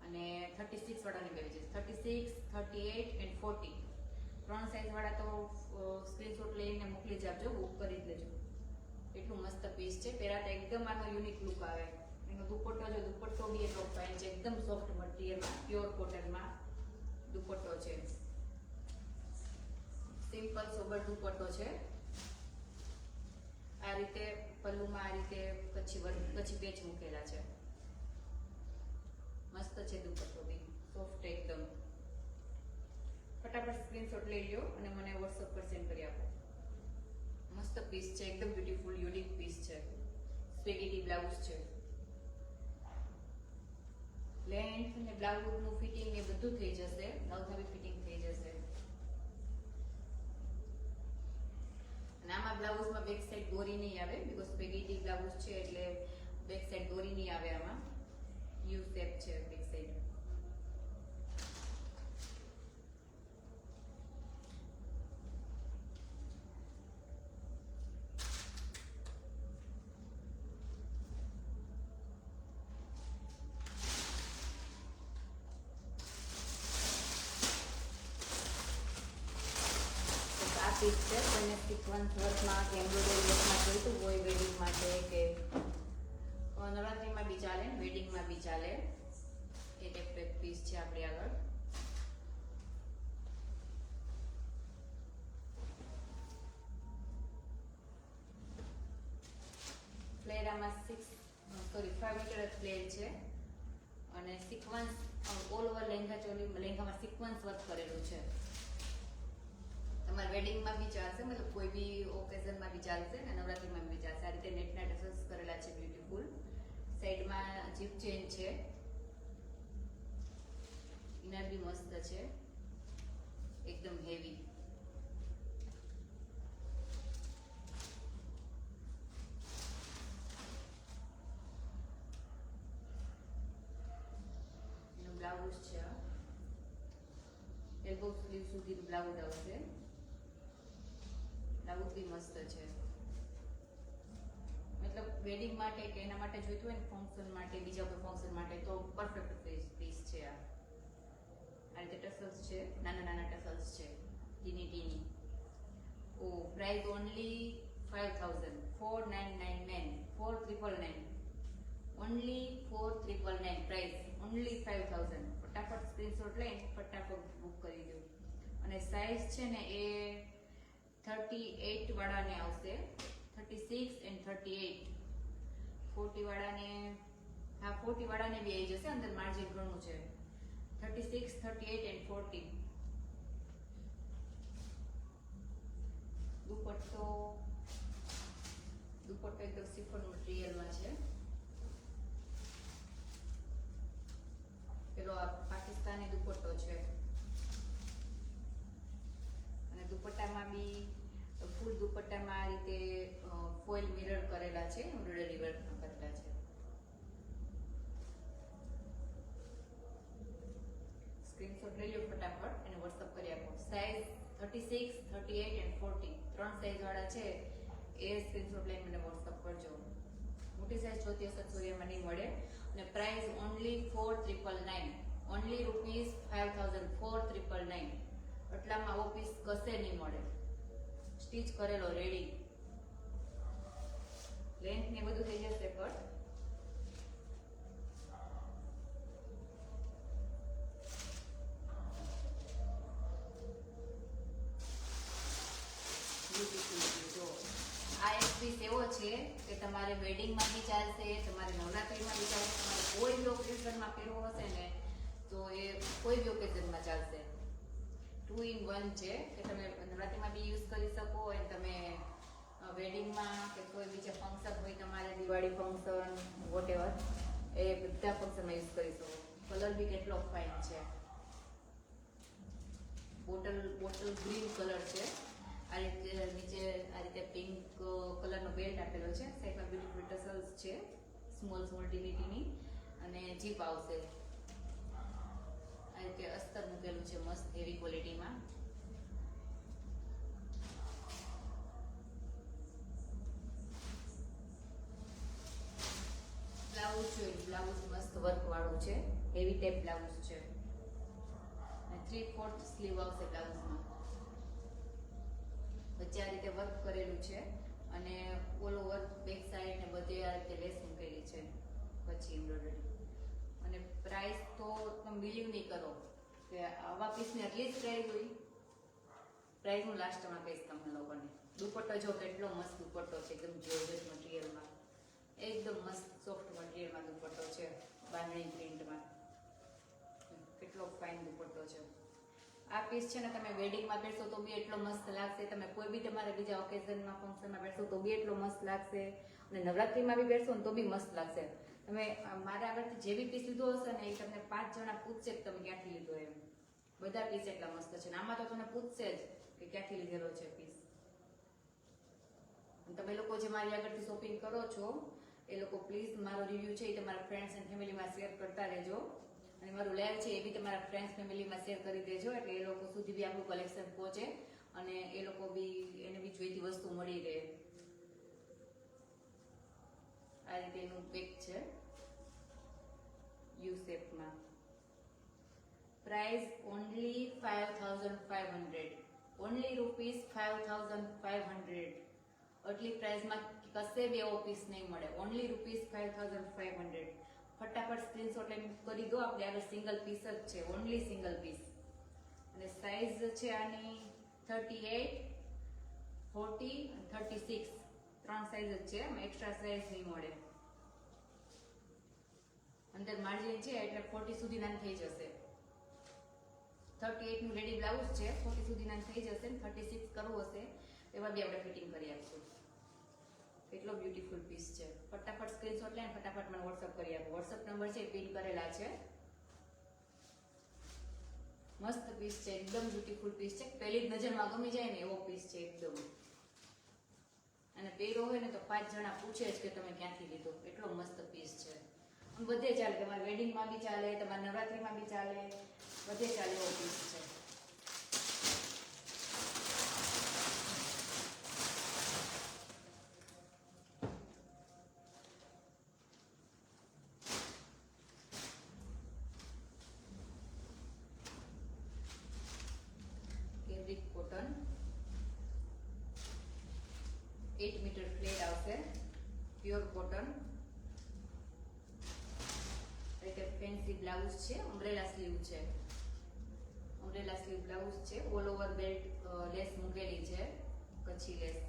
Speaker 1: અને 36 વાળાને બી આવી જશે, 36, 38 એન્ડ 40 ત્રણ સાઈઝ વાળા તો સ્ક્રીનશોટ લઈને મોકલી જ આપજો, બુક કરી જ લેજો. એટલું મસ્ત પીસ છે, પહેરાતા એકદમ આનો યુનિક લુક આવે. એનો દુપટ્ટો જો, દુપટ્ટો બી એટલો ફાઇન છે, એકદમ સોફ્ટ મટીરિયલમાં, પ્યોર કોટનમાં દુપટ્ટો છે. સિમ્પલ સોબર દુપટ્ટો છે. આ રીતે પલ્લુમાં આ રીતે કચ્છી પેચ મૂકેલા છે. મસ્ત છે દુપટ્ટો બી, સોફ્ટ એકદમ. ફટાફટ સ્ક્રીનશોટ લઈ લ્યો અને મને WhatsApp પર સેન્ડ કરી આપો. મસ્ત પીસ છે, એકદમ બ્યુટીફુલ યુનિક પીસ છે. સ્પેગેટી બ્લાઉઝ છે. લેન્થ ને બ્લાઉઝનું ફિટિંગ એ બધું થઈ જશે, બ્લાઉઝમાં બી ફિટિંગ થઈ જશે. અને આમાં બ્લાઉઝમાં બેક સાઈડ દોરી નહીં આવે, બીકોઝ સ્પેગેટી બ્લાઉઝ છે એટલે બેક સાઈડ દોરી નહીં આવે. આમાં યુ શેપ છે બેક સાઈડ. પીસ છે, કોઈને સિક્વન્સ વર્કમાં કે એમ્બ્રોઇડરી વર્કમાં જોઈતું હોય વેડિંગ માટે કે નવરાત્રીમાં બી ચાલે, વેડિંગમાં બી ચાલે, એ ટાઈપ એક પીસ છે આપણી આગળ. ફ્લેરામાં 5 મીટર જ ફ્લેર છે અને સિક્વન્સ ઓલ ઓવર લહેંગામાં સિક્વન્સ વર્ક કરેલું છે. તમારે વેડિંગમાં બી ચાલશે, મતલબ કોઈ બી ઓકેઝનમાં બી ચાલશે અને નવરાત્રીમાં બી ચાલશે. આ રીતે નેટના ટસલ્સ કરેલા છે બ્યુટીફુલ. સાઈડમાં જીપ ચેન છે. ઇનર બી મસ્ત છે, એકદમ હેવી. એનું બ્લાઉઝ છે, એલ્બો સ્લીવ સુધી બ્લાઉઝ આવશે. બ્લાઉઝ બી મસ્ત છે, મતલબ વેડિંગ માટે કે એના માટે જોઈતું હોય ને, ફંક્શન માટે, બીજા કોઈ ફંક્શન માટે તો પરફેક્ટ પીસ છે. આ રીતે ટસલ્સ છે, નાના નાના ટસલ્સ છે, teeny teeny. Oh price only 5000, 4999, 4999, only 4999 price, only 5000. ફટાફટ સ્ક્રીનશોટ લઈને ફટાફટ બુક કરી દો. અને સાઈઝ છે ને એ 38 વાળાને આવશે, 36 એન્ડ 38. 40 વાળાને, હા 40 વાળાને બી આવી જશે, અંદર માર્જિન ઘણું છે. 36, 38 એન્ડ 40. દુપટ્ટો એકદમ સિફોન મટીરિયલમાં છે. પેલો આ પાકિસ્તાની દુપટ્ટો છે, દુપટ્ટામાં આ રીતે ફોઇલ મિરર કરેલા છે, એમ્બ્રોઇડરી વર્કના કરેલા છે. સ્ક્રીનશોટ લઈ લો ફટાફટ અને WhatsApp કરી આપો. સાઇઝ 36, 38 and 40 ત્રણ સાઇઝ વાળા છે એ સ્ક્રીનશોટ લઈને મને WhatsApp કરજો. મોટી સાઇઝ જોતી હશે સૂર્યમાં નહીં મળે. અને પ્રાઇસ ઓનલી 4999, ઓનલી રૂપીસ 5000, એટલામાં આવો પીસ કશે નહીં મળે. સ્ટીચ કરેલો રેડી, લેન્થ ને બધું થઈ જશે કટ. આ એક પીસ એવો છે કે તમારે વેડિંગમાં બી ચાલશે, તમારે નવરાત્રીમાં બી ચાલશે, તમારે કોઈ બી ઓકેઝનમાં પહેરવો હશે ને તો એ કોઈ બી ઓકેઝનમાં ચાલશે. 2 in 1 છે કે તમે નવરાત્રીમાં બી યુઝ કરી શકો અને તમે વેડિંગમાં કે કોઈ બીજા ફંક્શન હોય તમારે દિવાળી ફંક્શન વોટેવર એ બધા ફંક્શનમાં યુઝ કરી શકો. કલર બી કેટલો ફાઇન છે, બોટલ ગ્રીન કલર છે. આ રીતે નીચે આ રીતે પિંક કલરનો બેલ્ટ આપેલો છે, સાઈડમાં બ્યુટીફુલ ટસલ્સ છે, સ્મોલ ડીવીટીની, અને જીપ આવશે. આ રીતે અસ્તર મૂકેલું છે મસ્ત હેવી ક્વોલિટીમાં. બ્લાઉઝ છે, બ્લાઉઝ મસ્ત વર્ક વાળું છે, હેવી ટાઈપ બ્લાઉઝ છે અને 3/4 સ્લીવ આવશે બ્લાઉઝમાં. વચ્ચે આ રીતે વર્ક કરેલું છે અને ઓલ ઓવર બેક સાઈડ ને બધે આ રીતે લેસ મૂકેલી છે પછી એમ્બ્રોઇડરી. અને પ્રાઇસ તો તમે બિલીવ નહીં કરો કે આવા પીસની આટલી જ પ્રાઇસ હોય. પ્રાઇસ હું લાસ્ટમાં કહીશ તમને લોકોને. દુપટ્ટો જો કેટલો મસ્ત દુપટ્ટો છે, એકદમ જોર્જેટ મટીરિયલમાં, એકદમ મસ્ત સોફ્ટ મટીરિયલમાં દુપટ્ટો છે, બાંધણી પ્રિન્ટમાં. કેટલો ફાઇન દુપટ્ટો છે. આ પીસ છે ને તમે વેડિંગમાં પહેરશો તો બી એટલો મસ્ત લાગશે, તમે કોઈ બી તમારે બીજા ઓકેઝનમાં ફંક્શનમાં પહેરશો તો બી એટલો મસ્ત લાગશે, અને નવરાત્રીમાં બી પહેરશો ને તો બી મસ્ત લાગશે. તમે મારા આગળથી જે બી પીસ લીધો હશે ને એ તમને 5 જણા પૂછશે કે તમે ક્યાંથી લીધો એમ. બધા પીસ એટલા મસ્ત છે ને આમાં તો તમને પૂછશે જ કે ક્યાંથી લીધેલો છે પીસ. તમે લોકો જે મારી આગળથી શોપિંગ કરો છો એ લોકો પ્લીઝ મારો રિવ્યુ છે એ તમારા ફ્રેન્ડ્સ એન્ડ ફેમિલીમાં શેર કરતા રહેજો, અને મારું લાઈવ છે એ બી તમારા ફ્રેન્ડ્સ ફેમિલીમાં શેર કરી દેજો, એટલે એ લોકો સુધી બી આપણું કલેક્શન પહોંચે અને એ લોકો બી એને બી જોઈતી વસ્તુ મળી રહે. આ રીતે એનું પેક છે યુ શેપમાં. Price only 5500, only rupees 5500. આટલી પ્રાઇસમાં કશે બી એવો પીસ નહીં મળે. Only rupees 5500. ફટાફટ સ્ક્રીનશોટ લઈને કરી દો. આપણે આગળ સિંગલ પીસ જ છે, ઓનલી સિંગલ પીસ. અને સાઈઝ છે આની 38, 40 અને 36 ત્રણ સાઈઝ જ છે, એક્સ્ટ્રા સાઈઝ નહીં મળે. અંદર માર્જિન છે એટલે 40 સુધી નાન થઈ જશે. 38 નું રેડી બ્લાઉઝ છે, 40 સુધી નાન થઈ જશે. 36 કરવું હશે એવા બી આપણે ફિટિંગ કરી આપશું. કેટલો બ્યુટીફુલ પીસ છે. ફટાફટ સ્ક્રીનશોટ લઈને ફટાફટ મને WhatsApp કરી આપો. WhatsApp નંબર છે પિન કરેલા છે. મસ્ત પીસ છે, એકદમ બ્યુટીફુલ પીસ છે. પહેલી જ નજરમાં ગમી જાય ને એવો પીસ છે એકદમ. અને પહેરો હોય ને તો 5 જણા પૂછે જ કે તમે ક્યાંથી લીધો. એટલો મસ્ત પીસ છે. બધે ચાલે, તમારે વેડિંગમાં બી ચાલે, તમારે નવરાત્રીમાં બી ચાલે, બધે ચાલે એવો પીસ છે. ફેબ્રિક કોટન 8 મીટર ફ્લેટ આવશે, પ્યોર કોટન. ફેન્સી બ્લાઉઝ છે, અમ્બ્રેલા સ્લીવ છે, અમ્બ્રેલા સ્લીવ બ્લાઉઝ છે. ઓલ ઓવર બેલ્ટ લેસ મૂકેલી છે, કચ્છી લેસ.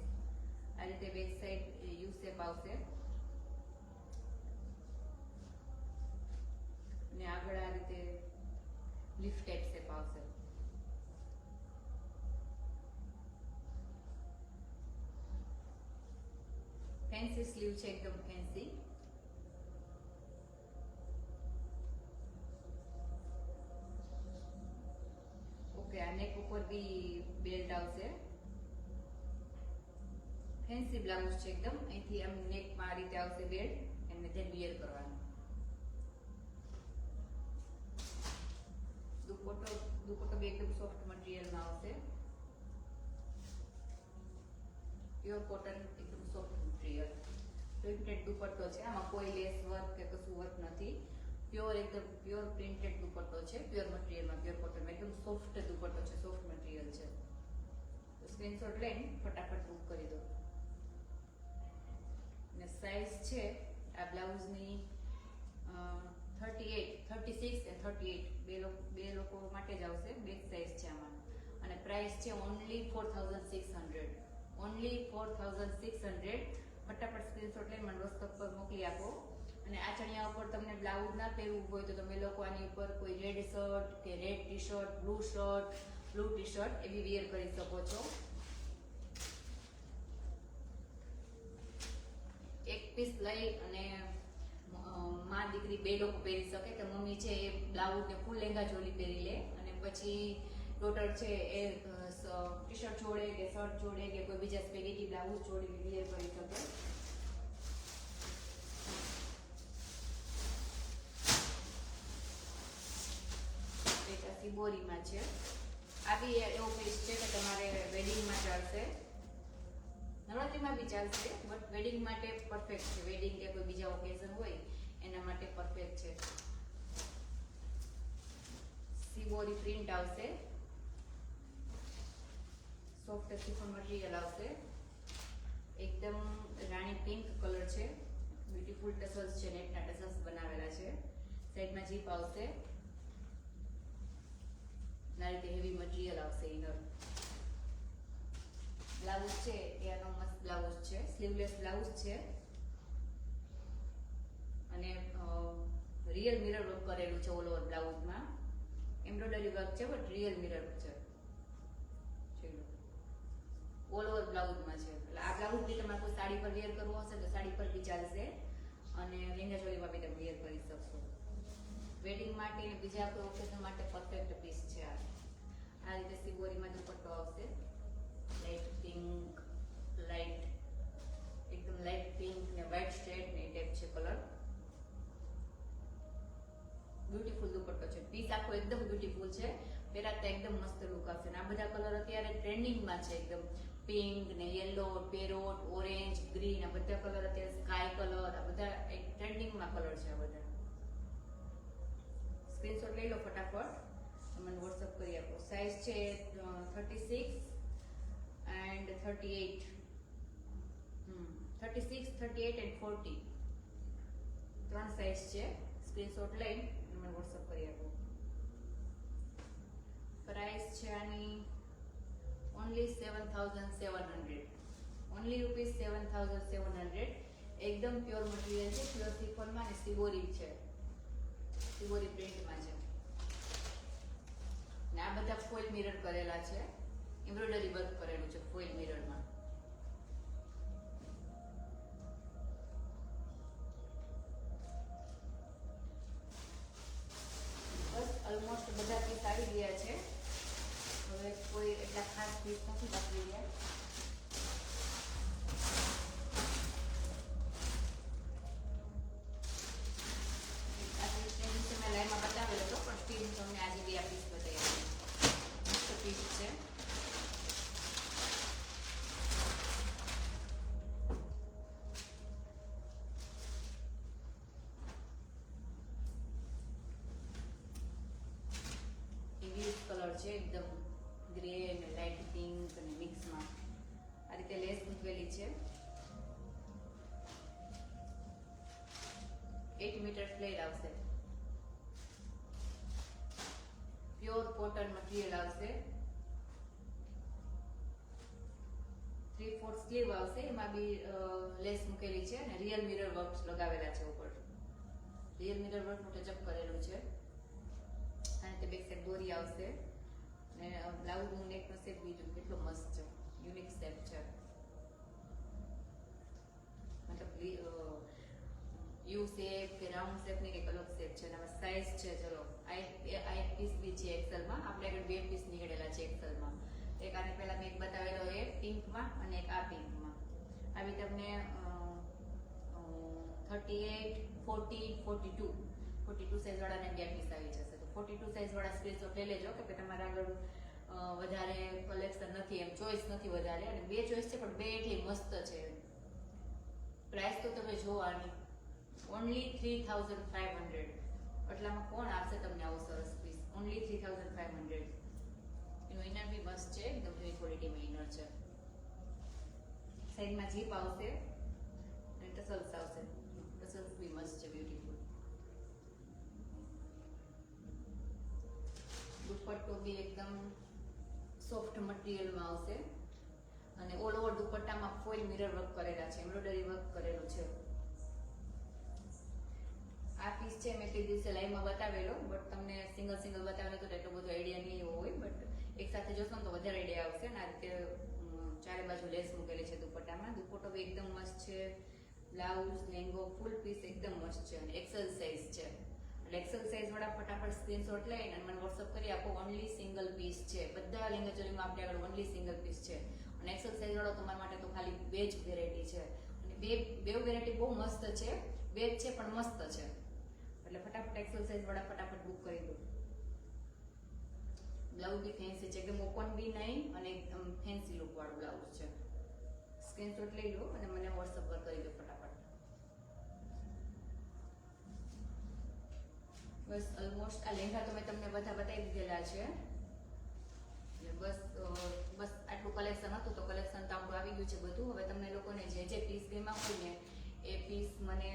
Speaker 1: આ રીતે બેક સાઈડ યુ શેપ આવશે અને આગળ આ રીતે લીફ ટાઈપ શેપ આવશે. ફેન્સી સ્લીવ છે, એકદમ ફેન્સી. ઓકે, આ નેક ઉપર બી બેલ્ટ આવશે. ફેન્સી બ્લાઉઝ છે એકદમ. અહીંથી આમ નેકમાં આ રીતે આવશે બેલ્ટ અને ધેન વિયર કરવાનું. દુપટ્ટો બી એકદમ સોફ્ટ મટીરિયલમાં આવશે. પ્યોર કોટન એકદમ સોફ્ટ મટીરિયલ. પ્રિન્ટેડ દુપટ્ટો છે, આમાં કોઈ લેસ વર્ક કે કશું વર્ક નથી. પ્યોર એકદમ પ્યોર પ્રિન્ટેડ દુપટ્ટો છે, પ્યોર મટીરિયલમાં, પ્યોર કોટનમાં એકદમ સોફ્ટ દુપટ્ટો છે, સોફ્ટ મટીરિયલ છે. તો સ્ક્રીનશોટ લઈને ફટાફટ બુક કરી દો. અને સાઈઝ છે આ બ્લાઉઝની 38, 36 અને 38 બે લોકો માટે જ આવશે. બેસ્ટ સાઈઝ છે આમાં. અને પ્રાઇસ છે ઓનલી 4600. ઓનલી 4600. ફટાફટ સ્ક્રીનશોટ લઈને મને વોટ્સએપ પર મોકલી આપો. અને આ ચણિયા ઉપર તમને બ્લાઉઝ ના પહેરવું હોય તો તમે લોકો આની ઉપર કોઈ રેડ શર્ટ કે red T shirt, blue T shirt એવી વેર કરી શકો છો. એક પીસ લઈ અને માં દીકરી બે લોકો પહેરી શકે. કે મમ્મી છે એ બ્લાઉઝ ને ફૂલ લેંગા ચોલી પહેરી લે અને પછી ડોટર છે એ ટી શર્ટ જોડે કે શર્ટ જોડે કે કોઈ બીજા સ્પેગેટી બ્લાઉઝ જોડે વેર કરી શકે. સિબોરીમાં છે. આ બી એવો પીસ છે કે તમારે વેડિંગમાં ચાલશે, નવરાત્રીમાં બી ચાલશે, બટ વેડિંગ માટે પરફેક્ટ છે. વેડિંગ કે કોઈ બીજા ઓકેઝન હોય એના માટે પરફેક્ટ છે. સિબોરી પ્રિન્ટ આવશે, સોફ્ટ સિફોન મટીરિયલ આવશે. એકદમ રાણી પિંક કલર છે. બ્યુટીફુલ ટસલ્સ છે, નેટના ટસલ્સ બનાવેલા છે. સાઈડમાં જીપ આવશે. આ રીતે હેવી મટીરિયલ આવશે. ઇનર બ્લાઉઝ છે એ આનો મસ્ત બ્લાઉઝ છે, સ્લીવલેસ બ્લાઉઝ છે અને રિયલ મિરર વર્ક કરેલું છે ઓલ ઓવર બ્લાઉઝમાં. એમ્બ્રોઇડરી વર્ક છે બટ રિયલ મિરર છે. ઓલ ઓવર બ્લાઉઝમાં છે. એટલે આ બ્લાઉઝ બી તમારે કોઈ સાડી પર વેર કરવો હશે તો સાડી પર બી ચાલશે અને લેંગા ચોલીમાં બી તમે વેર કરી શકશો. વેડિંગ માટે અને બીજા કોઈ ઓકેઝન માટે પરફેક્ટ પીસ છે. આ રીતે સિબોરીમાં દુપટ્ટો આવશે. લાઇટ પિંક, લાઇટ એકદમ લાઇટ પિંક ને વ્હાઇટ શેડ ને એ ટાઈપ છે કલર. બ્યુટીફુલ દુપટ્ટો છે. પીસ આખો એકદમ બ્યુટીફુલ છે. પહેરાતા એકદમ મસ્ત લુક આવશે. આ બધા કલર અત્યારે ટ્રેન્ડિંગમાં છે. એકદમ પિંક ને યલો, પેરોટ, ઓરેન્જ, ગ્રીન આ બધા કલર અત્યારે, સ્કાય કલર, આ બધા એક ટ્રેન્ડિંગમાં કલર છે. આ બધા સ્ક્રીનશોટ લઈ લો ફટાફટ, મને વોટ્સઅપ કરી આપો. સાઈઝ છે 36 એન્ડ 38. 36, 38 એન્ડ 40 ત્રણ સાઈઝ છે. સ્ક્રીનશોટ લઈને મને વોટ્સઅપ કરી આપો. પ્રાઇસ છે આની ઓનલી 7700. Only rupees 7700. એકદમ પ્યોર મટીરિયલ છે, પ્યોર સિફોનમાં અને સિબોરી છે, સિબોરી પ્રિન્ટમાં છે. ને આ બધા ફોઇલ મિરર કરેલા છે, એમ્બ્રોઇડરી વર્ક કરેલું છે ફોઇલ મિરરમાં. બસ ઓલમોસ્ટ બધા પીસ આવી ગયા છે. હવે કોઈ એટલા ખાસ પીસ નથી બાકી રહ્યા. લાઈનમાં બતાવેલો હતો પણ સ્ટીલ તમને આજે બી આ પીસ બતાવી મસ્ત પીસ છે. ઇંગ્લિશ કલર છે, એકદમ ગ્રે અને લાઇટ પિંક અને મિક્સમાં. આ રીતે લેસ મૂકેલી છે. 8 મીટર ફ્લેર આવશે. પ્યોર કોટન મટીરિયલ આવશે. 3/4 સ્લીવ આવશે. એમાં બી લેસ મૂકેલી છે અને રિયલ મિરર વર્ક લગાવેલા છે ઉપર. રિયલ મિરર વર્ક ટચઅપ કરેલું છે. અને તે બેક સાઈડ દોરી આવશે અને બ્લાઉઝનું નેકનો શેપ બીજું કેટલો મસ્ત છે, યુનિક શેપ છે. મતલબ યુ શેપ કે રાઉન્ડ શેપ ની કંઈક અલગ શેપ છે. અને સાઈઝ છે, ચલો આ એક પીસ બી છે એક્સેલમાં. આપણે આગળ બે પીસ નીકળેલા છે એક્સેલમાં. એક આને પહેલા મેં એક બતાવેલો એ પિંકમાં અને એક આ પિંકમાં. આવી તમને 38, 40, 42 સાઈઝ વાળાને બે પીસ આવી જશે. તો 42 સાઈઝ વાળા સ્ક્રીનશોટ લઈ લેજો કે તમારે આગળ વધારે કલેક્શન નથી, એમ ચોઈસ નથી વધારે, અને બે ચોઈસ છે પણ બે એટલી મસ્ત છે. પ્રાઇસ તો તમે જોવો આની ઓનલી 3500. એટલામાં કોણ આપશે તમને આવો સરસ પીસ? ઓનલી 3500. એનું ઇનર બી મસ્ત છે, એકદમ હેવી ક્વોલિટીમાં ઇનર છે. સાઈડમાં જીપ આવશે અને ટસલ્સ આવશે. ટસલ્સ બી મસ્ત છે, બ્યુટીફુલ. દુપટ્ટો બી એકદમ સોફ્ટ મટીરિયલમાં આવશે અને ઓલ ઓવર દુપટ્ટામાં ફોઇલ મિરર વર્ક કરેલા છે, એમ્બ્રોઇડરી વર્ક કરેલું છે. આ પીસ છે મેં તે દિવસે લાઈવમાં બતાવેલો, બટ તમને સિંગલ બતાવેલો તો એટલો બધો આઈડિયા નહીં એવો હોય, બટ એક સાથે જોશો ને તો વધારે આઈડિયા આવશે. અને આ રીતે ચારે બાજુ લેસ મૂકેલી છે દુપટ્ટામાં. દુપટ્ટો બી એકદમ મસ્ત છે. બ્લાઉઝ, લેંગો, ફૂલ પીસ એકદમ મસ્ત છે અને એક્સેલ સાઇઝ છે. એટલે એક્સેલ સાઇઝ વાળા ફટાફટ સ્ક્રીનશોટ લઈને અને મને વોટ્સઅપ કરી આપો. ઓનલી સિંગલ પીસ છે. બધા લેંગેચરીમાં આપણે આગળ ઓનલી સિંગલ પીસ છે. અને એક્સેલ સાઇઝ વાળો તમારા માટે તો ખાલી બે જ વેરાયટી છે. અને બે વેરાયટી બહુ મસ્ત છે, બે જ છે પણ મસ્ત છે. એટલે ફટાફટ એક્સેલ સાઇઝ વાળા ફટાફટ બુક કરી દો. બ્લાઉઝ બી ફેન્સી છે, એકદમ ઓપન બી નહીં અને એકદમ ફેન્સી લુક વાળું બ્લાઉઝ છે. સ્ક્રીનશોટ લઈ લો અને મને વોટ્સઅપ પર કરી દો ફટાફટ. બસ ઓલમોસ્ટ આ લહેંગા તો મેં તમને બધા બતાવી દીધેલા છે. બસ આટલું કલેક્શન હતું, તો કલેક્શન તો આપણું આવી ગયું છે બધું. હવે તમને લોકોને જે પીસ ગમ્યા હોય ને એ પીસ મને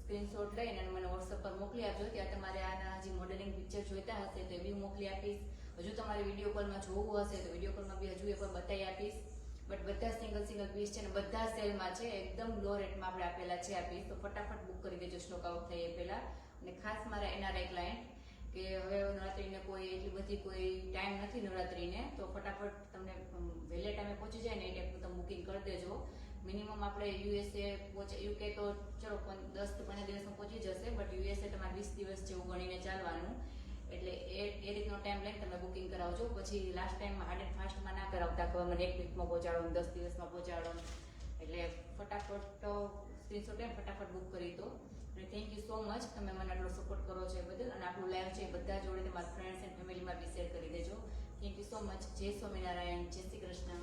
Speaker 1: સ્ક્રીનશોટ લઈને અને મને વોટ્સઅપ પર મોકલી આપજો. ત્યાં તમારે આના હજી મોડેલિંગ પિક્ચર જોઈતા હશે તો એ બી મોકલી આપીશ. હજુ તમારે વિડીયો કોલમાં જોવું હશે તો વિડીયો કોલમાં બી હજુ એક વાર બતાવી આપીશ. બટ બધા સિંગલ પીસ છે ને બધા સેલમાં છે, એકદમ લો રેટમાં આપણે આપેલા છે આ પીસ. તો ફટાફટ બુક કરી દેજો સ્ટોક આઉટ થાય એ પહેલા. અને ખાસ મારા NRI ક્લાયન્ટ કે હવે નવરાત્રીને કોઈ એટલી બધી કોઈ ટાઈમ નથી નવરાત્રીને, તો ફટાફટ તમને વહેલે ટાઈમે પહોંચી જાય ને એ ટાઈપનું તમે બુકિંગ કરી દેજો. મિનિમમ આપણે USA UK તો ચલો 10-15 દિવસમાં પહોંચી જશે, બટ USA તમારે 20 દિવસ જેવું ગણીને ચાલવાનું. એટલે એ રીતનો ટાઈમ લઈને તમે બુકિંગ કરાવજો. પછી લાસ્ટ ટાઈમમાં હાર્ડ એન્ડ ફાસ્ટમાં ના કરાવતા કે મને 1 વીકમાં પહોંચાડો, 10 દિવસમાં પહોંચાડો. એટલે ફટાફટ સ્ક્રીનશોટ લઈને ફટાફટ બુક કરી દો. અને થેન્ક યુ સો મચ, તમે મને આટલો સપોર્ટ કરો છો એ બદલ. અને આપણું લાઈવ છે એ બધા જોડે તમારા ફ્રેન્ડ્સ એન્ડ ફેમિલીમાં બી શેર કરી દેજો. Thank you so much. જય સ્વામિનારાયણ, જય શ્રી કૃષ્ણ.